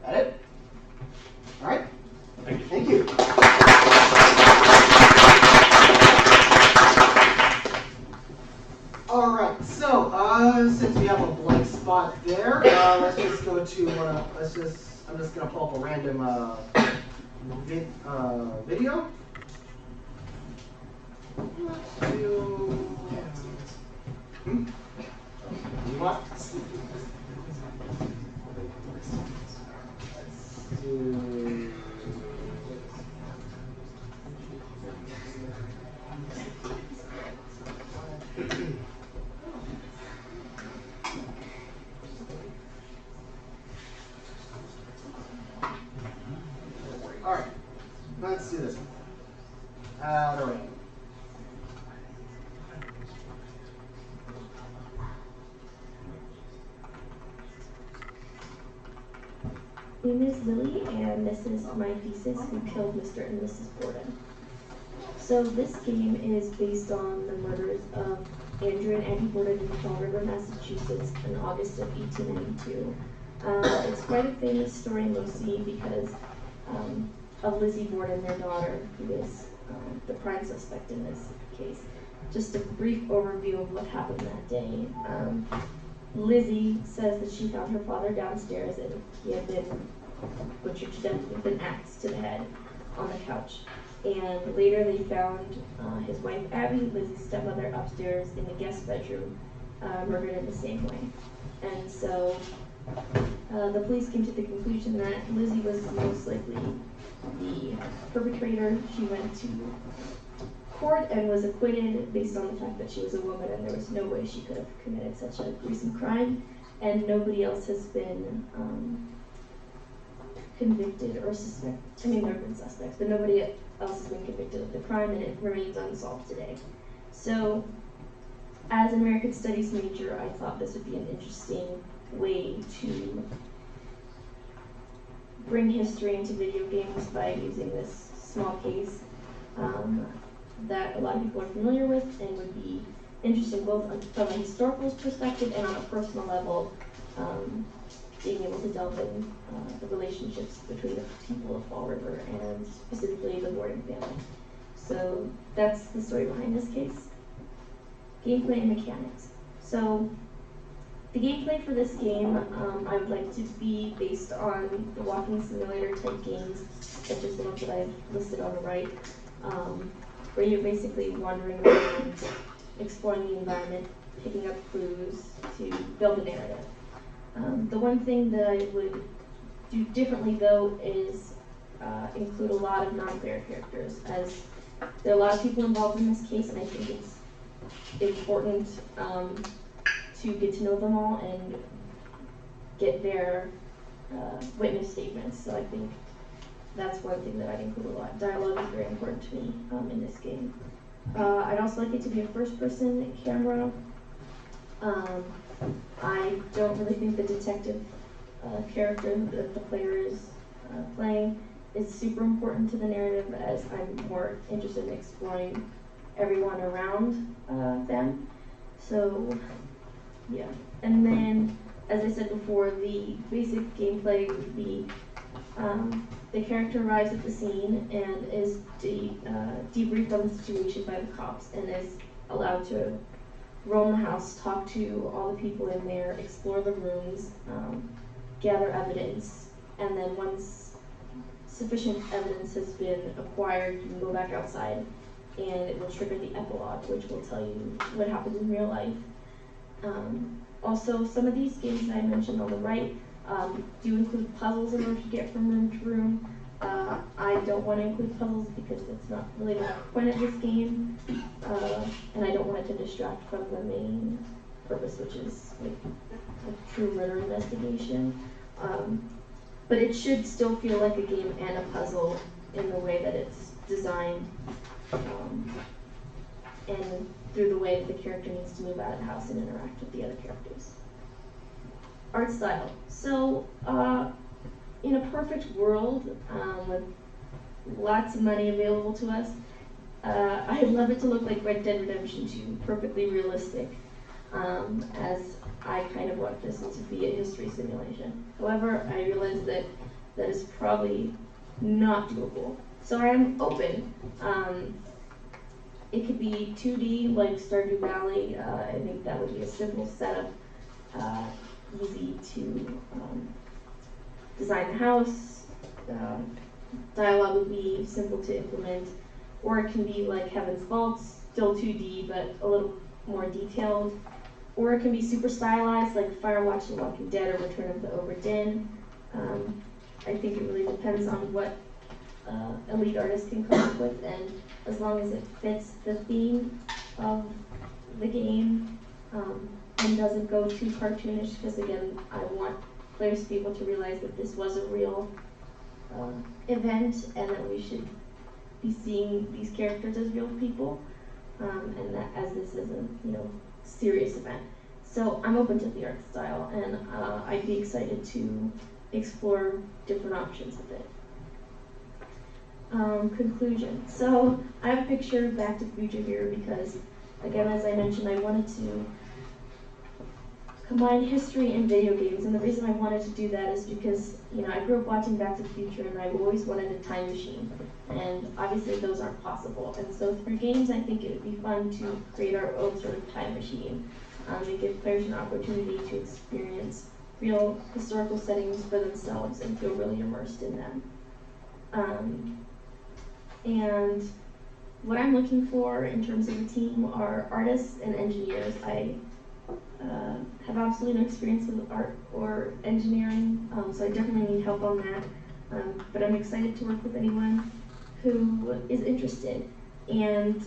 Speaker 5: That it? All right.
Speaker 9: Thank you.
Speaker 5: Thank you. All right. So since we have a blank spot there, let's just go to I'm just gonna pull up a random video. Let's do. You want? Let's do.
Speaker 10: name is Lily, and this is my thesis, Who Killed Mr. and Mrs. Borden. So this game is based on the murders of Andrew and Annie Borden in Fall River, Massachusetts in August of 1892. It's quite a famous story, mostly because of Lizzie Borden, their daughter, who is the prime suspect in this case. Just a brief overview of what happened that day. Lizzie says that she found her father downstairs and he had been butchered to death with an axe to the head on the couch. And later they found his wife Abby, Lizzie's stepmother, upstairs in the guest bedroom, murdered in the same way. And so the police came to the conclusion that Lizzie was most likely the perpetrator. She went to court and was acquitted based on the fact that she was a woman and there was no way she could have committed such a gruesome crime. And nobody else has been convicted or suspected. I mean, there have been suspects, but nobody else has been convicted of the crime, and it remains unsolved today. So, as an American Studies major, I thought this would be an interesting way to bring history into video games by using this small case that a lot of people are familiar with and would be interesting both from a historical perspective and on a personal level, being able to delve in the relationships between the people of Fall River and specifically the Borden family. So that's the story behind this case. Gameplay and mechanics. So the gameplay for this game, I would like to be based on the walking simulator type games, such as the ones that I've listed on the right, where you're basically wandering around, exploring the environment, picking up clues to build a narrative. The one thing that I would do differently though is include a lot of non-player characters, as there are a lot of people involved in this case and I think it's important to get to know them all and get their witness statements. So I think that's one thing that I'd include a lot. Dialogue is very important to me in this game. I'd also like it to be a first-person camera. I don't really think the detective character that the player is playing is super important to the narrative, as I'm more interested in exploring everyone around them. So, yeah. And then, as I said before, the basic gameplay would be the character arrives at the scene and is debriefed on the situation by the cops and is allowed to roam the house, talk to all the people in there, explore the rooms, gather evidence, and then once sufficient evidence has been acquired, you can go back outside and it will trigger the epilogue, which will tell you what happened in real life. Also, some of these games that I mentioned on the right do include puzzles in order to get from room to room. I don't want to include puzzles because it's not really the point of this game, and I don't want it to distract from the main purpose, which is like a true murder investigation. But it should still feel like a game and a puzzle in the way that it's designed, and through the way that the character needs to move out of the house and interact with the other characters. Art style. So, in a perfect world, with lots of money available to us, I'd love it to look like Red Dead Redemption 2, perfectly realistic, as I kind of want this to be a history simulation. However, I realize that that is probably not doable. So I am open. It could be 2D like Stardew Valley. I think that would be a simple setup, easy to design the house. Dialogue would be simple to implement, or it can be like Heaven's Vaults, still 2D but a little more detailed, or it can be super stylized like Firewatch and Walking Dead or Return of the Obra Dinn. I think it really depends on what elite artists can come up with, and as long as it fits the theme of the game and doesn't go too cartoonish, because again, I want players to be able to realize that this was a real event and that we should be seeing these characters as real people, and that as this is a serious event. So I'm open to the art style, and I'd be excited to explore different options with it. Conclusion. So I have a picture of Back to the Future here because, again, as I mentioned, I wanted to combine history and video games, and the reason I wanted to do that is because, you know, I grew up watching Back to the Future, and I've always wanted a time machine, and obviously those aren't possible. And so through games, I think it would be fun to create our own sort of time machine, and give players an opportunity to experience real historical settings for themselves and feel really immersed in them. And what I'm looking for in terms of a team are artists and engineers. I have absolutely no experience with art or engineering, so I definitely need help on that. But I'm excited to work with anyone who is interested. And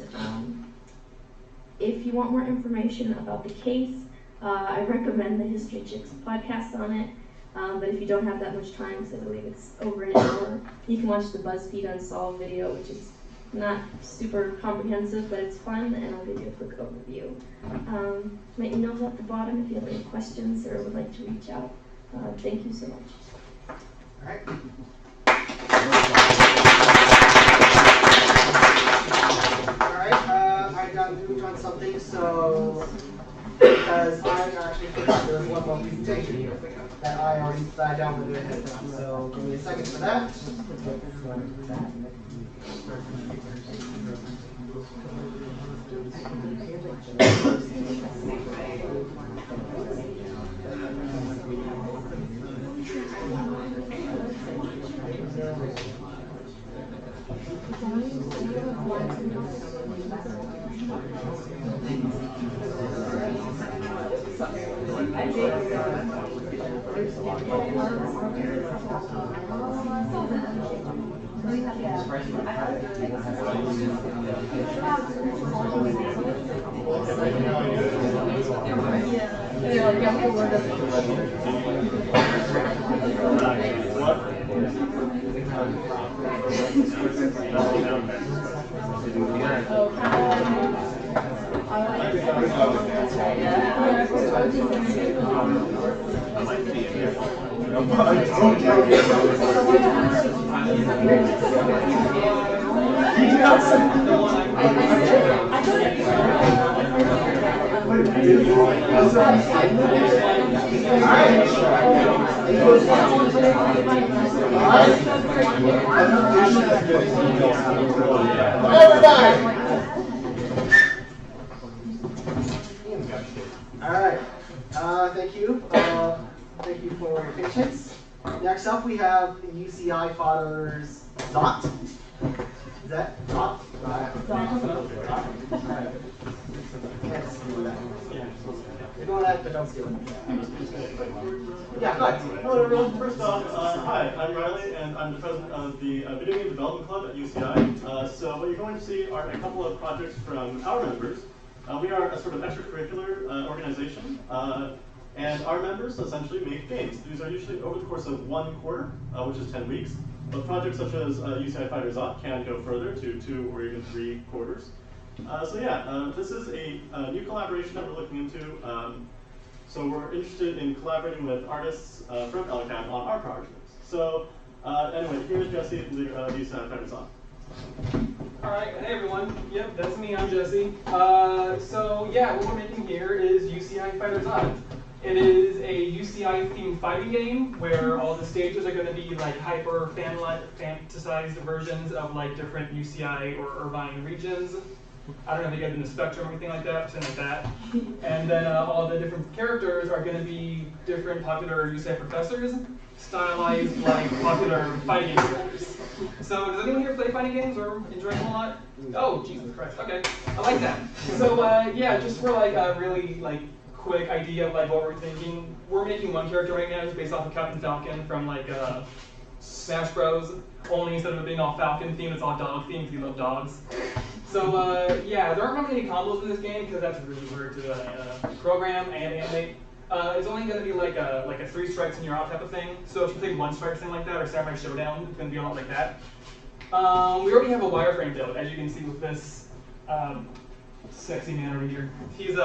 Speaker 10: if you want more information about the case, I recommend the History Chicks podcast on it. But if you don't have that much time, because I believe it's over an hour, you can watch the BuzzFeed Unsolved video, which is not super comprehensive, but it's fun, and I'll give you a quick overview. My email's at the bottom if you have any questions or would like to reach out. Thank you so much.
Speaker 5: All right. All right, I got moved on something, so because I actually forgot there was one more presentation here that I already downloaded ahead of time. So give me a second for that. Thank you. Thank you for your patience. Next up, we have UCI Fodder's Dot. Is that Dot? Can't steal that. Ignore that, but don't steal it. Yeah, go ahead.
Speaker 11: Hello, everyone. First off, hi, I'm Riley, and I'm the president of the Video Game Development Club at UCI. So what you're going to see are a couple of projects from our members. We are a sort of extracurricular organization, and our members essentially make games. These are usually over the course of 1 quarter, which is 10 weeks. But projects such as UCI Fighters Up can go further to 2 or even 3 quarters. This is a new collaboration that we're looking into. So we're interested in collaborating with artists from LCAD on our projects. So anyway, here's Jesse, leader of UCI Fighters Up.
Speaker 12: All right, hey everyone. Yep, that's me. I'm Jesse. So yeah, what we're making here is UCI Fighters Up. It is a UCI themed fighting game where all the stages are going to be like hyper fantasized versions of like different UCI or Irvine regions. I don't know if you guys in the Spectrum or anything like that, something like that. And then all the different characters are going to be different popular UCI professors, stylized like popular fighting game characters. So does anyone here play fighting games or enjoy them a lot? Oh, Jesus Christ, okay. I like that. So yeah, just for like a really like quick idea of like what we're thinking, we're making one character right now who's based off of Captain Falcon from like Smash Bros. Only instead of it being all Falcon themed, it's all dog themed because we love dogs. So yeah, there aren't really any combos in this game because that's really hard to program and animate. It's only going to be like a 3 strikes and you're out type of thing. So if you play 1 strike or something like that, or Samurai Showdown, it's going to be a lot like that. We already have a wireframe build, as you can see with this sexy man over here. He's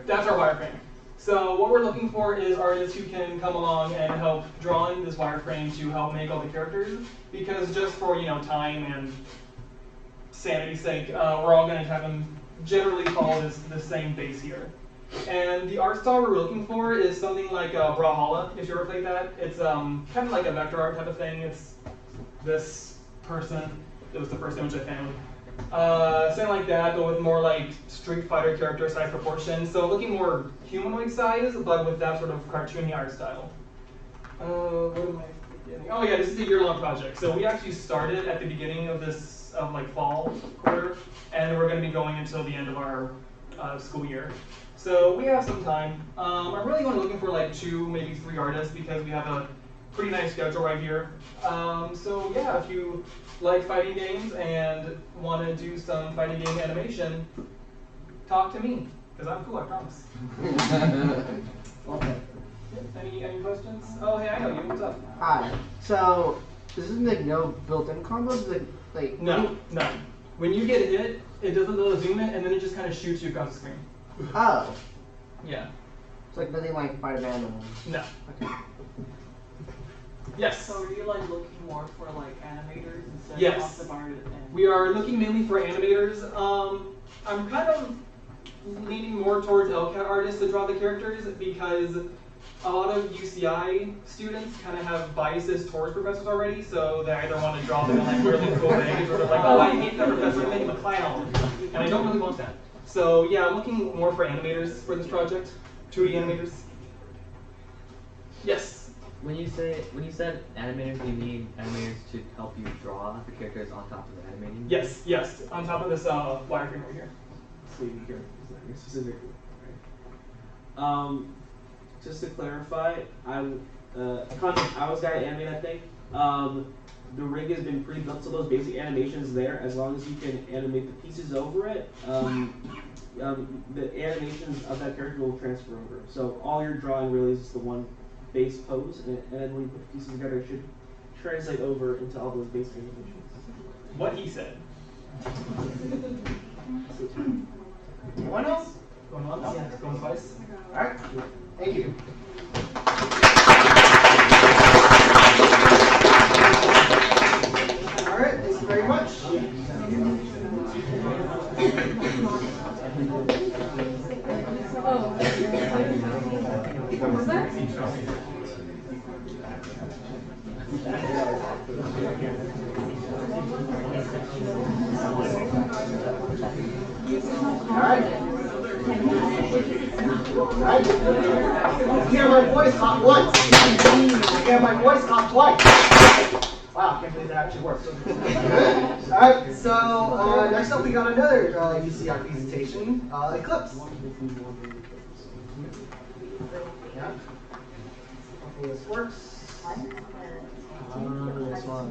Speaker 12: that's our wireframe. So what we're looking for is artists who can come along and help draw in this wireframe to help make all the characters, because just for time and sanity's sake, we're all going to have them generally follow the same base here. And the art style we're looking for is something like Brawlhalla, if you ever played that. It's kind of like a vector art type of thing. It's this person. It was the first image I found. Something like that, but with more like Street Fighter character size proportions. So looking more humanoid size, but with that sort of cartoony art style. What am I forgetting? Oh yeah, this is a year-long project. So we actually started at the beginning of this fall quarter, and we're going to be going until the end of our school year. So we have some time. I'm really only looking for like 2, maybe 3 artists because we have a pretty nice schedule right here. So yeah, if you like fighting games and want to do some fighting game animation, talk to me, because I'm cool, I promise.
Speaker 2: Okay.
Speaker 12: Any questions? Oh, hey, I know you. What's up?
Speaker 2: Hi. So, this is like no built-in combos? Like
Speaker 12: No, no. When you get hit, it does a little zoom in, and then it just kind of shoots you across the screen.
Speaker 2: Oh.
Speaker 12: Yeah.
Speaker 2: It's like nothing like Spider-Man or...
Speaker 12: No.
Speaker 2: Okay.
Speaker 12: Yes.
Speaker 1: So are you like looking more for like animators instead
Speaker 12: Yes.
Speaker 1: of custom art?
Speaker 12: We are looking mainly for animators. I'm kind of leaning more towards LCAD artists to draw the characters because a lot of UCI students kind of have biases towards professors already, so they either want to draw them in like really cool ways, or they're like, oh, I hate that professor, make him a clown, and I don't really want that. So yeah, I'm looking more for animators for this project, 2D animators. Yes.
Speaker 4: When you said animators, do you mean animators to help you draw the characters on top of the animating?
Speaker 12: Yes, yes, on top of this wireframe right here.
Speaker 13: So you here, specifically, right? Just to clarify, I was gonna animate that thing. The rig has been pre-built, so those basic animations there, as long as you can animate the pieces over it, the animations of that character will transfer over. So all you're drawing really is just the one base pose, and then when you put the pieces together, it should translate over into all those basic animations.
Speaker 12: What he said.
Speaker 5: Anyone else?
Speaker 12: Going once? Yeah. Going twice?
Speaker 5: Alright, thank you. Alright, thank you very much.
Speaker 3: Was that?
Speaker 5: Alright. Alright. Hear my voice cough once. Hear my voice cough twice. Wow, I can't believe that actually works. Alright, so next up we got another UCI presentation, Eclipse. Yeah. Hopefully this works.
Speaker 2: This one.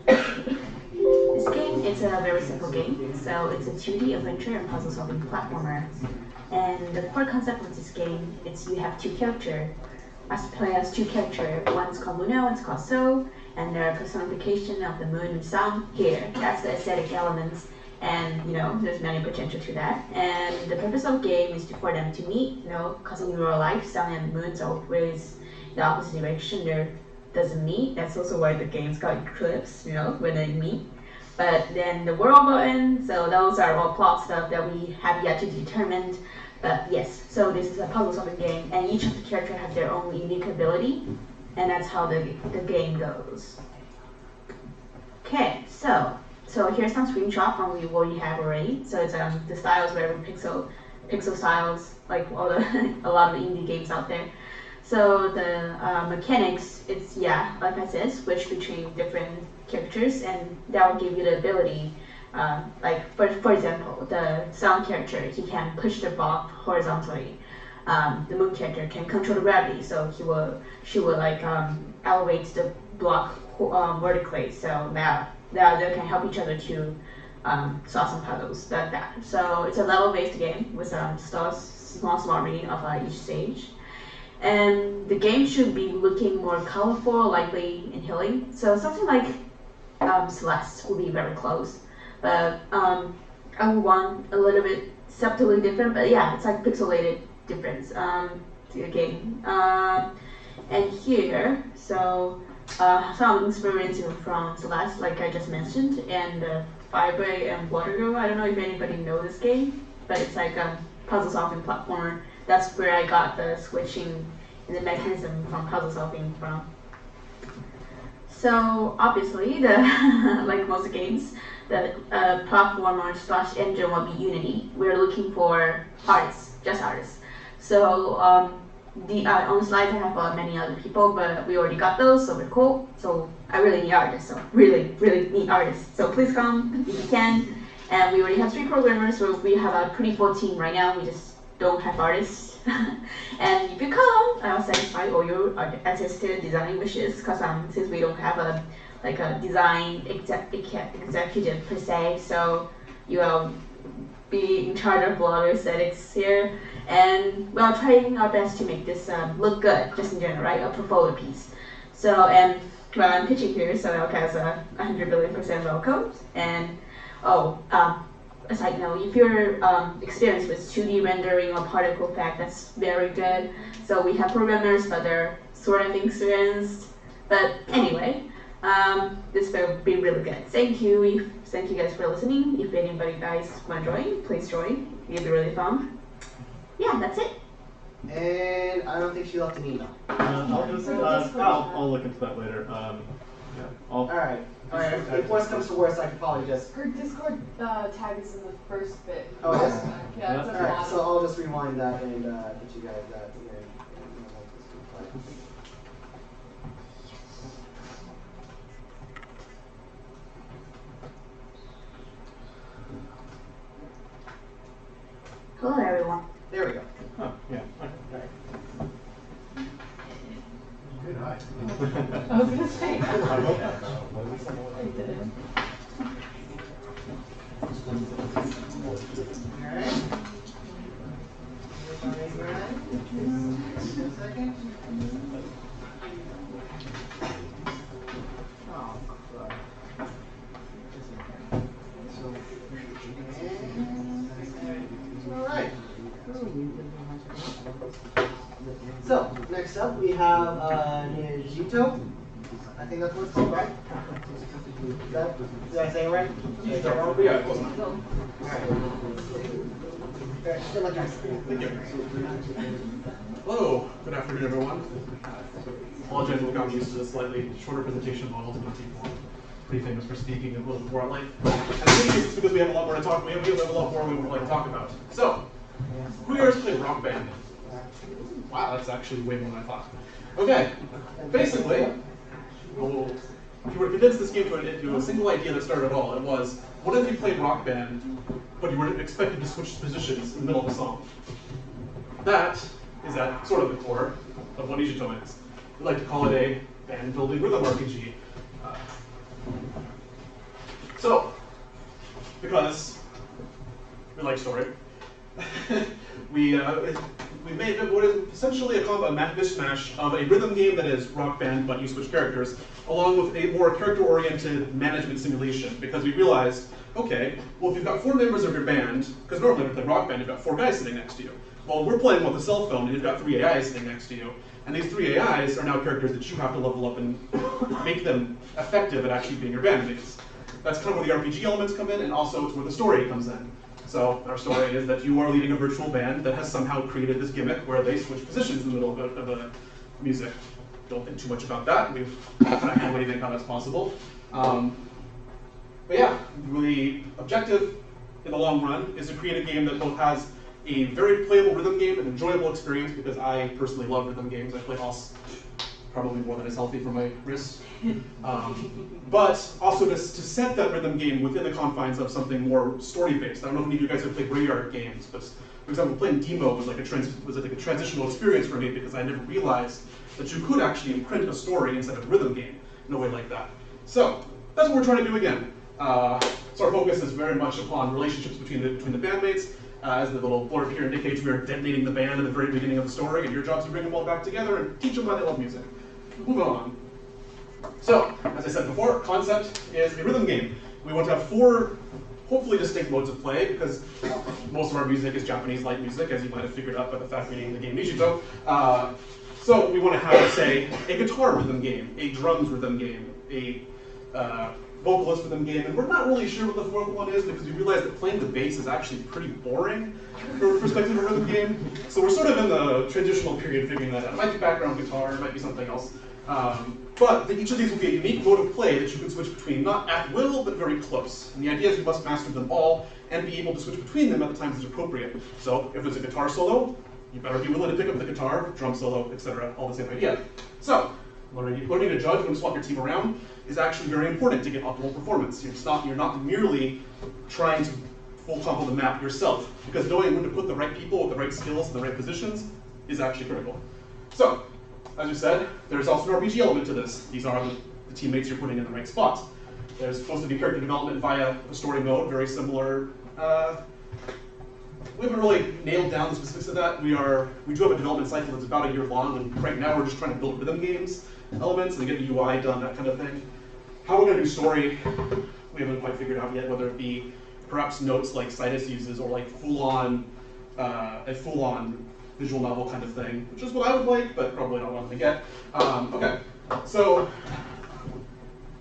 Speaker 14: This game is a very simple game. So it's a 2D adventure and puzzle solving platformer. And the core concept of this game is you have 2 characters. As play as 2 characters. One's called Luna, one's called Sol, and they're a personification of the moon and sun here. That's the aesthetic elements. And there's many potential to that. And the purpose of the game is for them to meet, because in real life, sun and moon are always the opposite direction. They doesn't meet. That's also why the game's called Eclipse, when they meet. But then the world will end, so those are all plot stuff that we have yet to determine. But yes, so this is a puzzle solving game, and each of the characters have their own unique ability, and that's how the game goes. Okay, so here's some screenshot from what we have already. So it's the style is very pixel styles, like a lot of the indie games out there. So the mechanics, it's like I said, switch between different characters, and that will give you the ability. Like for example, the sun character, he can push the block horizontally. The moon character can control the gravity, so she will like elevate the block vertically. So that they can help each other to solve some puzzles like that. So it's a level-based game with small reading of each stage. And the game should be looking more colorful, lively, and healing. So something like Celeste will be very close. But I would want a little bit subtly different, but yeah, it's like pixelated difference to the game. And here, so some experiencing from Celeste, like I just mentioned, and Fiber and Water Girl. I don't know if anybody knows this game, but it's like a puzzle solving platformer. That's where I got the switching in the mechanism from puzzle solving from. So obviously, the like most games, the platformer / engine will be Unity. We're looking for artists, just artists. So on the slide I have many other people, but we already got those, so we're cool. So I really need artists, so really need artists. So please come if you can. And we already have 3 programmers, so we have a pretty full team right now. We just don't have artists. And if you come, I'll satisfy all your artistic design wishes, because since we don't have a design executive per se, so you will be in charge of a lot of aesthetics here. And we're trying our best to make this look good, just in general, right? A portfolio piece. So, and well, I'm pitching here, so LCAD's 100 billion% welcome. And a side note, if you're experienced with 2D rendering or particle effect, that's very good. So we have programmers, but they're sort of experienced. But anyway, this will be really good. Thank you guys for listening. If anybody guys want to join, please join. It'll be really fun. Yeah, that's it.
Speaker 5: And I don't think she left an email.
Speaker 11: I'll look into that later.
Speaker 5: All right. If worst comes to worst, I could probably just.
Speaker 3: Her Discord tag is in the first bit.
Speaker 5: Oh, it is?
Speaker 3: Yeah, it's at the
Speaker 5: Alright,
Speaker 3: bottom.
Speaker 5: so I'll just rewind that and get you guys that.
Speaker 14: Hello, everyone.
Speaker 5: There we go.
Speaker 11: Oh, yeah. Okay.
Speaker 5: Good eye.
Speaker 3: I was gonna say.
Speaker 5: Alright. So, next up we have Nijito. I think that's what it's called, right? Did I say it right?
Speaker 7: Yeah, close enough.
Speaker 9: Hello, good afternoon, everyone. Apologize if we got used to a slightly shorter presentation model to people. Pretty famous for speaking a little more at length. And I think it's because we have a lot more to talk. We have a lot more we would like to talk about. So, who here has played Rock Band? Wow, that's actually way more than I thought. Okay, basically, if you were to condense this game to a single idea that started it all, it was, what if you played Rock Band, but you were expected to switch positions in the middle of a song? That is at sort of the core of what Nijito is. We like to call it a band-building rhythm RPG. So, because we like story, we made what is essentially a mishmash of a rhythm game that is Rock Band, but you switch characters, along with a more character-oriented management simulation, because we realized, okay, well if you've got 4 members of your band, because normally when you play Rock Band, you've got 4 guys sitting next to you. Well, we're playing with a cell phone, and you've got 3 AIs sitting next to you, and these 3 AIs are now characters that you have to level up and make them effective at actually being your bandmates. That's kind of where the RPG elements come in, and also it's where the story comes in. So our story is that you are leading a virtual band that has somehow created this gimmick where they switch positions in the middle of a music. Don't think too much about that. We've kind of hand-waving how that's possible. But yeah, the objective in the long run is to create a game that both has a very playable rhythm game, an enjoyable experience, because I personally love rhythm games. I play Hoss probably more than is healthy for my wrists. But also to set that rhythm game within the confines of something more story-based. I don't know if any of you guys have played Graveyard games, but for example, playing Demo was like a transitional experience for me, because I never realized that you could actually imprint a story instead of a rhythm game in a way like that. So that's what we're trying to do again. So our focus is very much upon relationships between the bandmates. As the little blurb here indicates, we are detonating the band at the very beginning of the story, and your job is to bring them all back together and teach them why they love music. Moving on. So, as I said before, concept is a rhythm game. We want to have 4 hopefully distinct modes of play, because most of our music is Japanese light music, as you might have figured out by the fact reading the game Nishito. So we want to have, say, a guitar rhythm game, a drums rhythm game, a vocalist rhythm game, and we're not really sure what the fourth one is because we realized that playing the bass is actually pretty boring from the perspective of a rhythm game. So we're sort of in the transitional period figuring that out. It might be background guitar, it might be something else. But each of these will be a unique mode of play that you can switch between, not at will, but very close. And the idea is you must master them all and be able to switch between them at the times it's appropriate. So if there's a guitar solo, you better be willing to pick up the guitar, drum solo, etc. All the same idea. So learning to judge when to swap your team around is actually very important to get optimal performance. You're not merely trying to full combo the map yourself, because knowing when to put the right people with the right skills in the right positions is actually critical. So, as you said, there's also an RPG element to this. These are the teammates you're putting in the right spots. There's supposed to be character development via a story mode, very similar. We haven't really nailed down the specifics of that. We do have a development cycle that's about a year long, and right now we're just trying to build rhythm games elements and get the UI done, that kind of thing. How we're going to do story, we haven't quite figured out yet, whether it be perhaps notes like Citus uses or like a full-on visual novel kind of thing, which is what I would like, but probably not what I'm going to get. Okay, so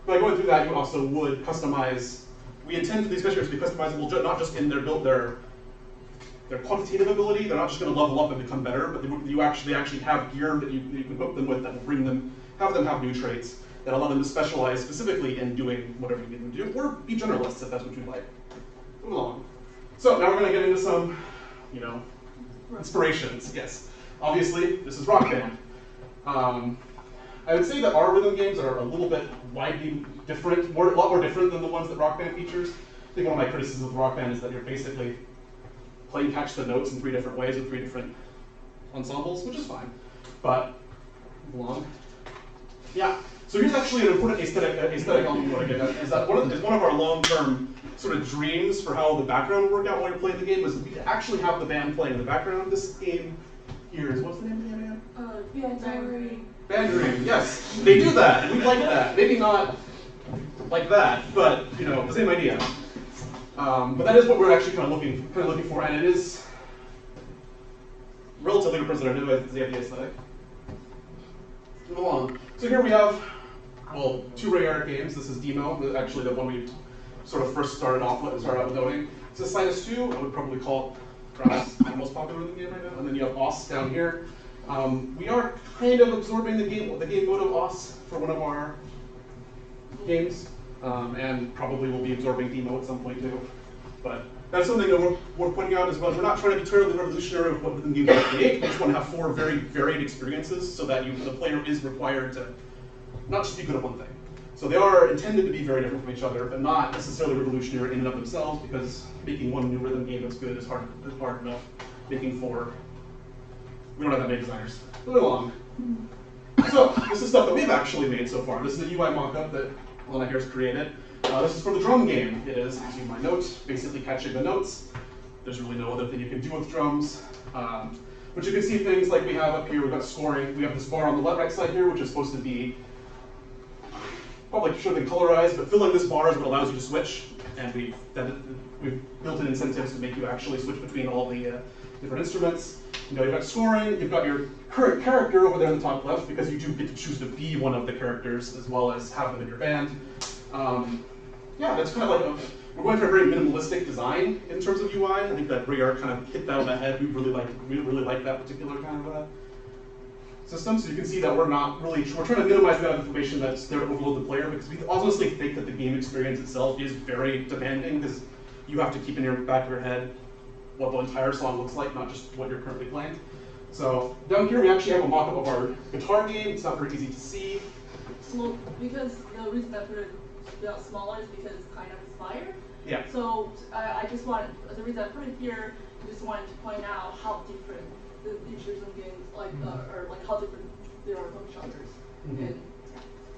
Speaker 9: by going through that, you also would customize. We intend for these characters to be customizable, not just in their quantitative ability. They're not just going to level up and become better, but they actually have gear that you can equip them with that will have them have new traits that allow them to specialize specifically in doing whatever you need them to do, or be generalists if that's what you'd like. Move along. So now we're going to get into some, inspirations. Yes, obviously this is Rock Band. I would say that our rhythm games are a little bit widely different, a lot more different than the ones that Rock Band features. I think one of my criticisms of Rock Band is that you're basically playing catch the notes in 3 different ways with 3 different ensembles, which is fine. But move along. Yeah. So here's actually an important aesthetic element we want to get at, is that one of our long-term sort of dreams for how the background will work out while you're playing the game is we actually have the band playing in the background. This game here is, what's the name of the game again?
Speaker 3: Bandering.
Speaker 9: Bandering, yes. They do that, and we like that. Maybe not like that, but the same idea. But that is what we're actually kind of looking for, and it is relatively representative of the aesthetic. Move along. So here we have, 2 Rare games. This is Demo, actually the one we sort of first started out with noting. This is Citus 2. I would probably call it perhaps the most popular in the game right now. And then you have OS down here. We are kind of absorbing the game mode of OS for one of our games, and probably will be absorbing Demo at some point too. But that's something that we're pointing out as well. We're not trying to be terribly revolutionary with what rhythm games we create. We just want to have 4 very varied experiences so that the player is required to not just be good at one thing. So they are intended to be very different from each other, but not necessarily revolutionary in and of themselves, because making one new rhythm game that's good is hard enough. Making 4, we don't have that many designers. Moving along. So this is stuff that we've actually made so far. This is a UI mock-up that Lena here's created. This is for the drum game. It is, as you might note, basically catching the notes. There's really no other thing you can do with drums. But you can see things like we have up here, we've got scoring. We have this bar on the right side here, which is supposed to be, probably should have been colorized, but filling this bar is what allows you to switch. And we've built in incentives to make you actually switch between all the different instruments. You've got scoring, you've got your current character over there in the top left, because you do get to choose to be one of the characters as well as have them in your band. Yeah, that's kind of like we're going for a very minimalistic design in terms of UI. I think that Rare kind of hit that on the head. We really like that particular kind of system. So you can see that we're trying to minimize the amount of information that's there to overload the player, because we honestly think that the game experience itself is very demanding, because you have to keep in your back of your head what the entire song looks like, not just what you're currently playing. So down here we actually have a mock-up of our guitar game. It's not very easy to see.
Speaker 3: Well, because the reason I put it smaller is because it's kind of inspired.
Speaker 9: Yeah.
Speaker 3: So I just wanted, the reason I put it here, I just wanted to point out how different the features of games or how different they are from each other's.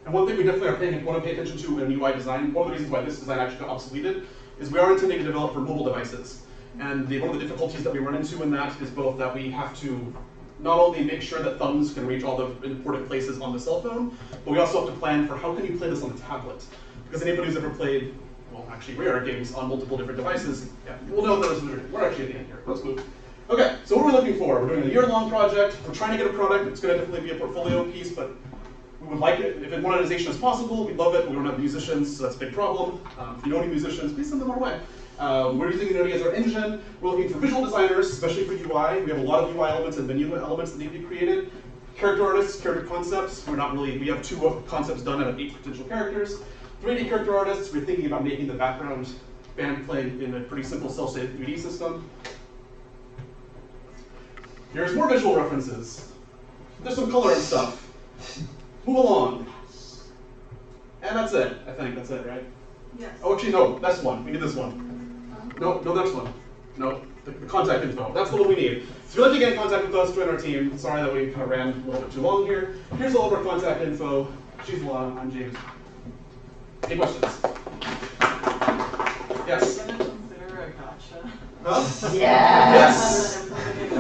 Speaker 9: And one thing we definitely want to pay attention to in UI design, one of the reasons why this design actually got obsoleted, is we are intending to develop for mobile devices. And one of the difficulties that we run into in that is both that we have to not only make sure that thumbs can reach all the important places on the cell phone, but we also have to plan for how can you play this on a tablet. Because anybody who's ever played, well, actually Rare games on multiple different devices, yeah, we'll know those. We're actually at the end here. Let's move. Okay, so what are we looking for? We're doing a year-long project. We're trying to get a product. It's going to definitely be a portfolio piece, but we would like it if monetization is possible. We'd love it, but we don't have musicians, so that's a big problem. If you know any musicians, please send them our way. We're using Unity as our engine. We're looking for visual designers, especially for UI. We have a lot of UI elements and menu elements that need to be created. Character artists, character concepts. We have 2 concepts done out of 8 potential characters. 3D character artists, we're thinking about making the background band play in a pretty simple cel-shaded 3D system. Here's more visual references. There's some color and stuff. Move along. And that's it. I think that's it, right?
Speaker 3: Yes.
Speaker 9: Oh, actually, no. That's one. We need this one. No, next one. No, the contact info. That's the one we need. So if you'd like to get in contact with us, join our team. Sorry that we kind of ran a little bit too long here. Here's all of our contact info. She's Laura. I'm James. Any questions? Yes.
Speaker 15: Are you gonna consider a gotcha?
Speaker 9: Huh?
Speaker 5: Yes.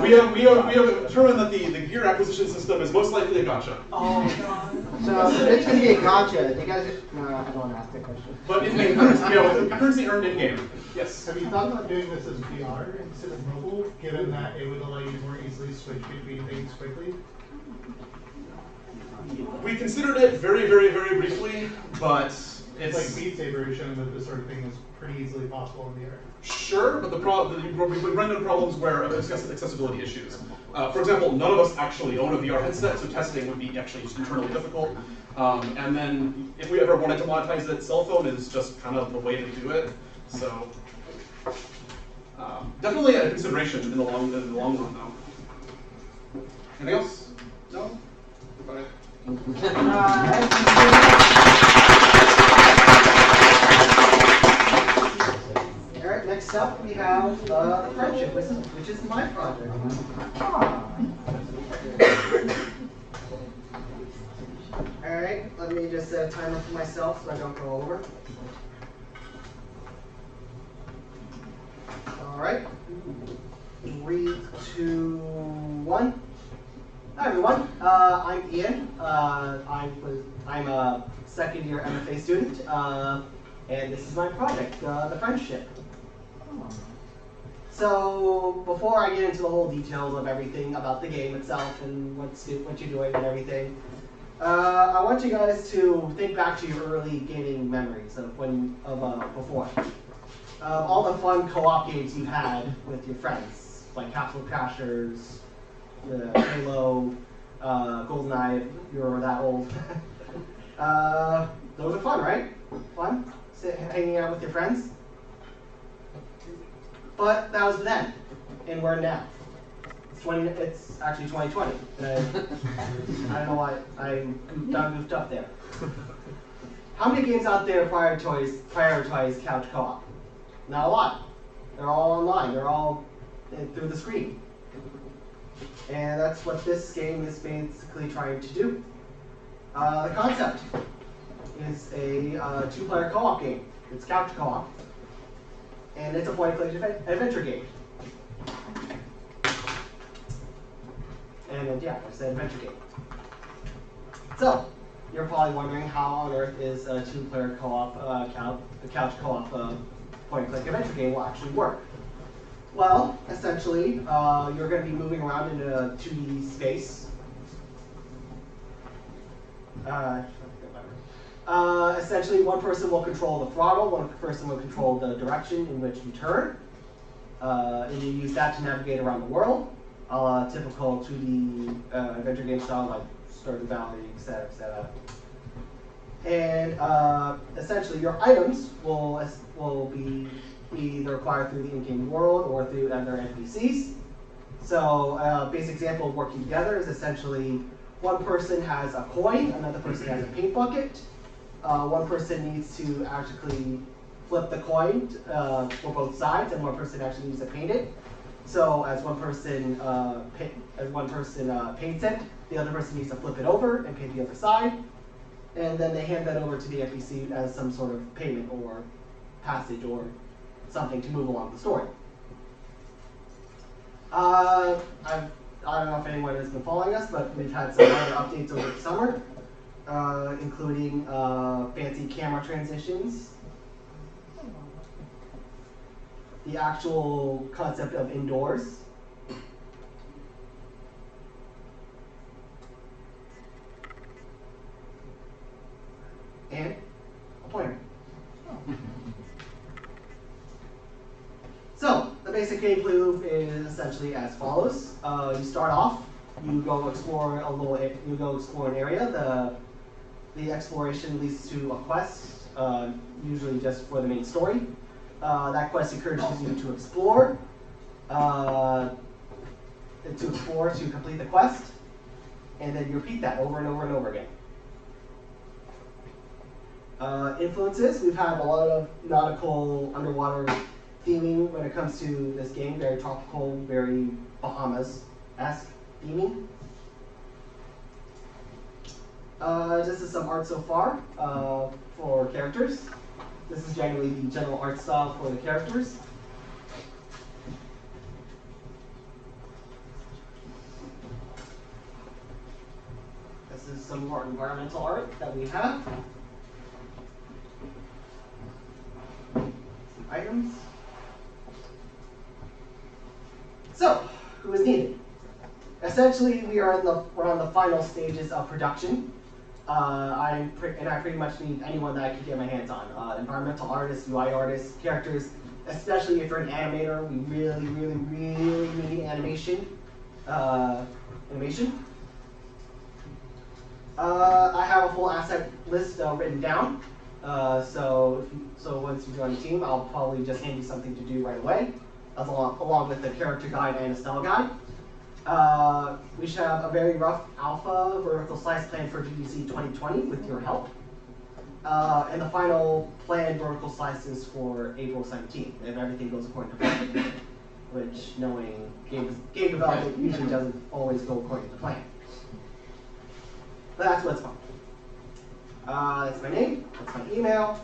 Speaker 9: We have determined that the gear acquisition system is most likely a gotcha.
Speaker 15: Oh god.
Speaker 2: So it's going to be a gotcha. Do you guys? No, I don't want to ask that question.
Speaker 9: But in-game currency, yeah, with currency earned in-game. Yes.
Speaker 16: Have you thought about doing this as VR instead of mobile, given that it would allow you to more easily switch between things quickly?
Speaker 9: We considered it very, very, very briefly, but it's
Speaker 16: like Beat Saber has shown that this sort of thing is pretty easily possible in VR.
Speaker 9: Sure, but we run into problems where accessibility issues. For example, none of us actually own a VR headset, so testing would be actually just internally difficult. And then if we ever wanted to monetize it, cell phone is just kind of the way to do it. So definitely a consideration in the long run, though. Anything else? No? Bye.
Speaker 5: Alright, next up we have the friendship, which is my project. Alright, let me just set a timer for myself so I don't go over. Alright. 3, 2, 1. Hi everyone, I'm Ian. I'm a second year MFA student, and this is my project, the friendship. So before I get into the whole details of everything about the game itself and what you're doing and everything, I want you guys to think back to your early gaming memories of before. All the fun co-op games you had with your friends, like Castle Crashers, Halo, GoldenEye, if you were that old. Those are fun, right? Fun? Hanging out with your friends? But that was then, and we're now. It's actually 2020. I don't know why I goofed up there. How many games out there prioritize couch co-op? Not a lot. They're all online. They're all through the screen. And that's what this game is basically trying to do. The concept is a 2-player co-op game. It's couch co-op. And it's a point-and-click adventure game. And yeah, it's an adventure game. So, you're probably wondering how on earth is a 2-player co-op, the couch co-op point-and-click adventure game will actually work. Well, essentially, you're going to be moving around in a 2D space. Essentially, one person will control the throttle, one person will control the direction in which you turn, and you use that to navigate around the world. Typical 2D adventure game style like Stardew Valley, etc., etc. And essentially, your items will be either acquired through the in-game world or through other NPCs. So a basic example of working together is essentially one person has a coin, another person has a paint bucket. One person needs to actually flip the coin for both sides, and one person actually needs to paint it. So as one person paints it, the other person needs to flip it over and paint the other side, and then they hand that over to the NPC as some sort of payment or passage or something to move along the story. I don't know if anyone has been following us, but we've had some other updates over the summer, including fancy camera transitions the actual concept of indoors. And a pointer. So, the basic gameplay loop is essentially as follows. You start off, you go explore an area. The exploration leads to a quest, usually just for the main story. That quest encourages you to explore, to complete the quest, and then you repeat that over and over and over again. Influences, we've had a lot of nautical underwater theming when it comes to this game, very tropical, very Bahamas-esque theming. This is some art so far for characters. This is generally the general art style for the characters. This is some more environmental art that we have. Some items. So, who is needed? Essentially, we're on the final stages of production. I pretty much need anyone that I can get my hands on. Environmental artists, UI artists, characters, especially if you're an animator, we really, really, really need animation. I have a full asset list written down. So once you join the team, I'll probably just hand you something to do right away, along with the character guide and a style guide. We should have a very rough alpha vertical slice plan for GDC 2020 with your help. And the final planned vertical slices for April 17th, if everything goes according to plan. Which, knowing game development usually doesn't always go according to plan. But that's what's fun. That's my name, that's my email.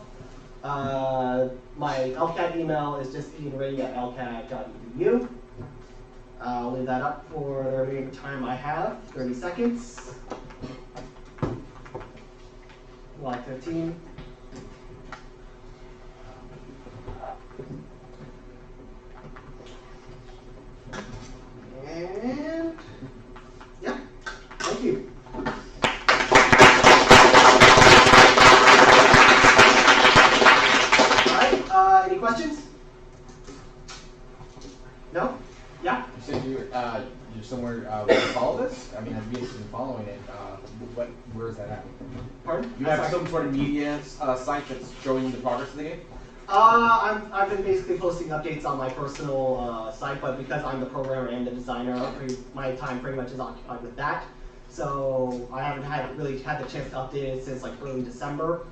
Speaker 5: My LCAD email is just ianready@lcad.edu. I'll leave that up for the remaining time I have, 30 seconds. Like 15. And yeah, thank you. All right, any questions? No? Yeah?
Speaker 7: You said you're somewhere where you follow this? I mean, I'd be interested in following it. Where is that at?
Speaker 5: Pardon?
Speaker 7: You have some sort of media site that's showing the progress of the game?
Speaker 5: I've been basically posting updates on my personal site, but because I'm the programmer and the designer, my time pretty much is occupied with that. So I haven't really had the chance to update it since like early December.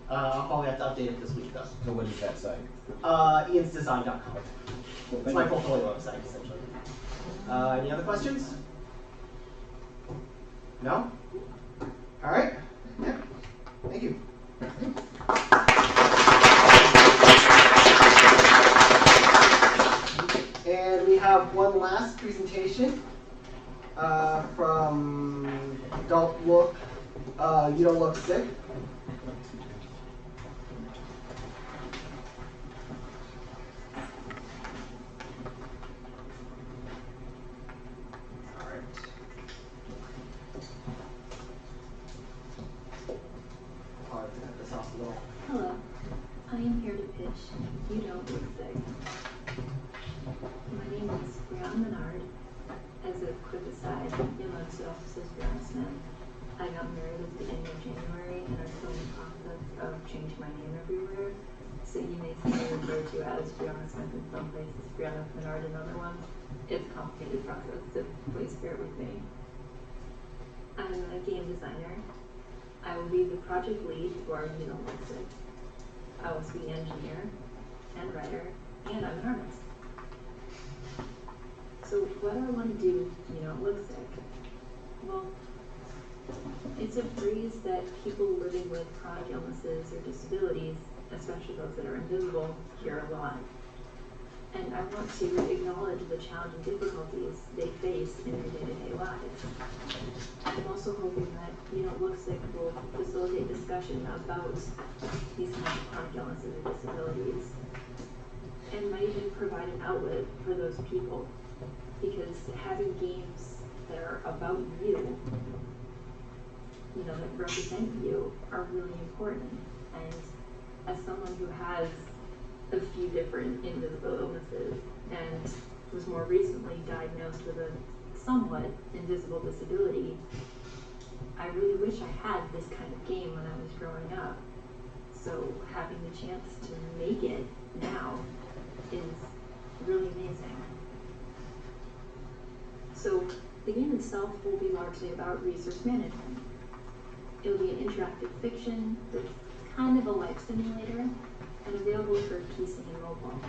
Speaker 5: I'll probably have to update it this week though.
Speaker 7: So what is that site?
Speaker 5: iansdesign.com.
Speaker 7: Cool,
Speaker 5: It's my portfolio website essentially. Any other questions? No? All right. Yeah. Thank you. And we have one last presentation from Don't Look, You Don't Look Sick.
Speaker 17: Hello, I am here to pitch You Don't Look Sick. My name is Brianna Menard. As a quick aside, my office is Brianna Smith. I got married at the beginning of January and are still in the process of changing my name everywhere. So you may see me referred to as Brianna Smith in some places, Brianna Menard in other ones. It's a complicated process, so please bear with me. I'm a game designer. I will be the project lead for You Don't Look Sick. I will be an engineer and writer, and I'm an artist. So what do I want to do You Don't Look Sick? Well, it's a phrase that people living with chronic illnesses or disabilities, especially those that are invisible, hear a lot. And I want to acknowledge the challenging difficulties they face in their day-to-day lives. I'm also hoping that You Don't Look Sick will facilitate discussion about these kinds of chronic illnesses or disabilities. and might even provide an outlet for those people. Because having games that are about you, that represent you, are really important. And as someone who has a few different invisible illnesses and was more recently diagnosed with a somewhat invisible disability, I really wish I had this kind of game when I was growing up. So having the chance to make it now is really amazing. So the game itself will be largely about resource management. It'll be an interactive fiction that's kind of a life simulator and available for PC and mobile.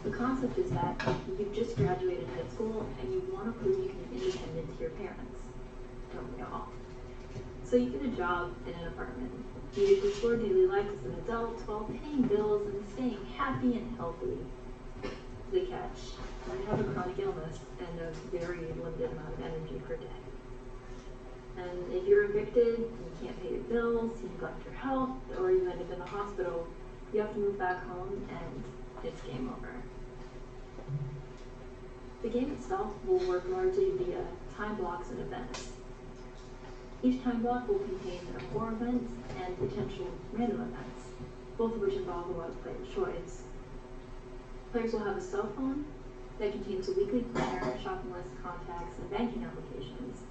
Speaker 17: The concept is that you've just graduated high school and you want to prove you can be independent to your parents. Don't we all? So you get a job in an apartment. You need to explore daily life as an adult while paying bills and staying happy and healthy. The catch: you have a chronic illness and a very limited amount of energy per day. And if you're evicted, you can't pay your bills, you neglect your health, or you end up in the hospital, you have to move back home and it's game over. The game itself will work largely via time blocks and events. Each time block will contain a core event and potential random events, both of which involve a lot of player choice. Players will have a cell phone that contains a weekly planner, shopping list, contacts, and banking applications.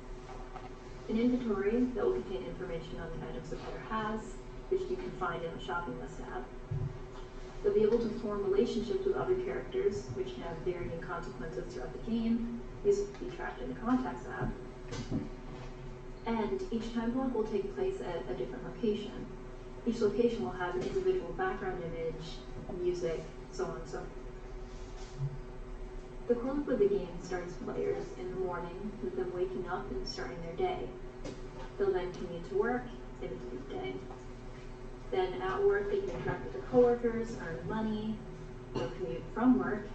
Speaker 17: An inventory that will contain information on the items the player has, which you can find in the shopping list app. They'll be able to form relationships with other characters, which can have varying consequences throughout the game. These will be tracked in the contacts app. And each time block will take place at a different location. Each location will have an individual background image, music, so on and so forth. The core loop of the game starts players in the morning with them waking up and starting their day. They'll then commute to work if it's a weekday. Then at work they can interact with their coworkers, earn money, they'll commute from work,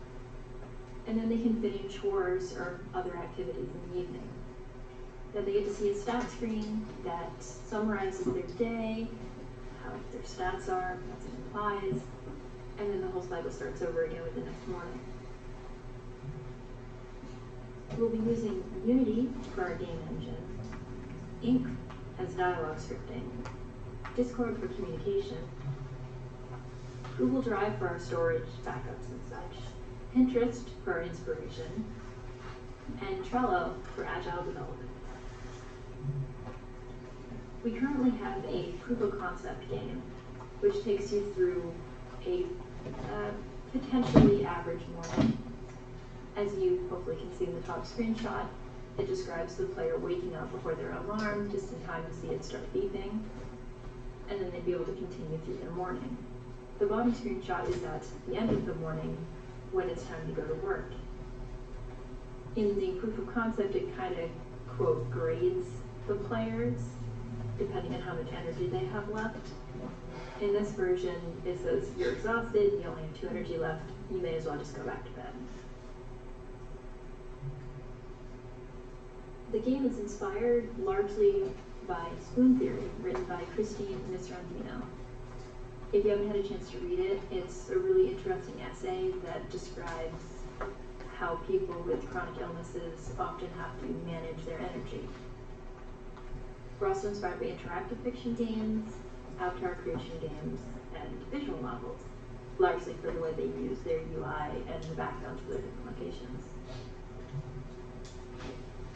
Speaker 17: and then they can fit in chores or other activities in the evening. Then they get to see a stat screen that summarizes their day, how their stats are, what it implies, and then the whole cycle starts over again with the next morning. We'll be using Unity for our game engine, Ink as dialogue scripting, Discord for communication, Google Drive for our storage, backups and such, Pinterest for our inspiration, and Trello for agile development. We currently have a proof of concept game, which takes you through a potentially average morning. As you hopefully can see in the top screenshot, it describes the player waking up before their alarm, just in time to see it start beeping, and then they'd be able to continue through their morning. The bottom screenshot is at the end of the morning, when it's time to go to work. In the proof of concept, it kind of, quote, grades the players, depending on how much energy they have left. In this version, it says you're exhausted, you only have 2 energy left, you may as well just go back to bed. The game is inspired largely by Spoon Theory, written by Christine Miserantino. If you haven't had a chance to read it, it's a really interesting essay that describes how people with chronic illnesses often have to manage their energy. We're also inspired by interactive fiction games, avatar creation games, and visual novels, largely for the way they use their UI and the backgrounds for their different locations.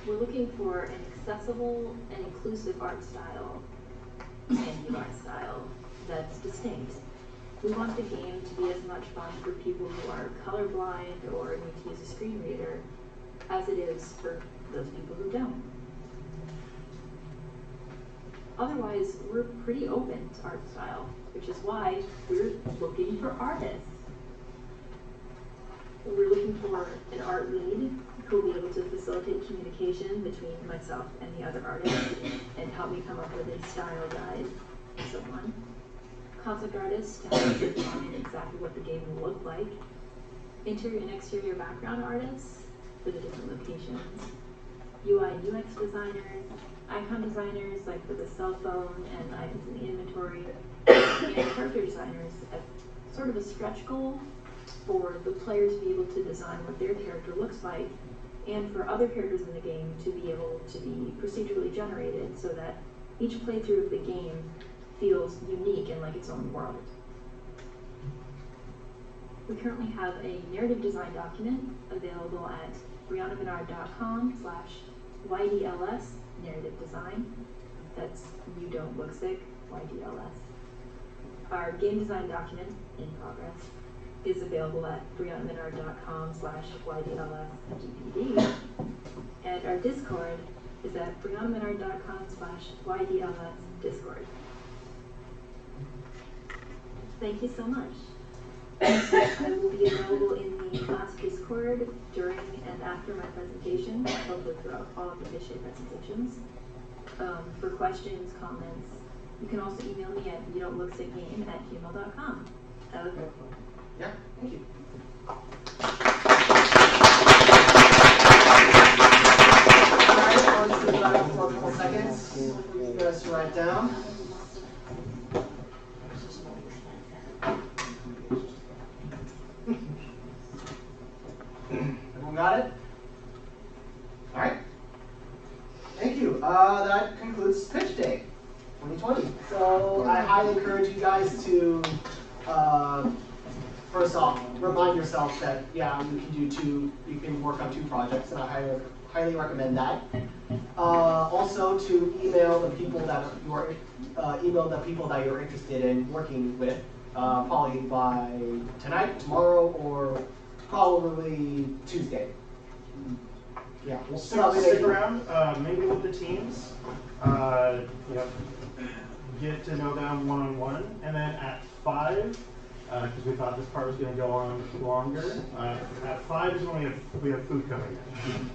Speaker 17: We're looking for an accessible and inclusive art style and UI style that's distinct. We want the game to be as much fun for people who are colorblind or need to use a screen reader as it is for those people who don't. Otherwise, we're pretty open to art style, which is why we're looking for artists. We're looking for an art lead who will be able to facilitate communication between myself and the other artists and help me come up with a style guide and so on. Concept artists to help define exactly what the game will look like. Interior and exterior background artists for the different locations. UI and UX designers, icon designers like for the cell phone and items in the inventory, and character designers as sort of a stretch goal for the players to be able to design what their character looks like, and for other characters in the game to be able to be procedurally generated so that each playthrough of the game feels unique and like its own world. We currently have a narrative design document available at briannabenard.com/ydls narrative design. That's You Don't Look Sick, YDLS. Our game design document, in progress, is available at briannabenard.com/ydls DPD. And our Discord is at briannabenard.com/ydls Discord. Thank you so much. I will be available in the class Discord during and after my presentation, hopefully throughout all of the pitch day presentations. For questions, comments, you can also email me at youdon'tlooksickgame@gmail.com.
Speaker 5: Yeah, thank you. Alright, on to for a couple seconds. You guys write down. Everyone got it? Alright. Thank you. That concludes Pitch Day 2020. So I highly encourage you guys to, first off, remind yourself that, yeah, you can work on 2 projects, and I highly recommend that. Also to email the people that you're interested in working with, probably by tonight, tomorrow, or probably Tuesday. Yeah, we'll
Speaker 16: Stick around, mingle with the teams, get to know them one-on-one, and then at 5, because we thought this part was going to go on longer, at 5 is when we have food coming in.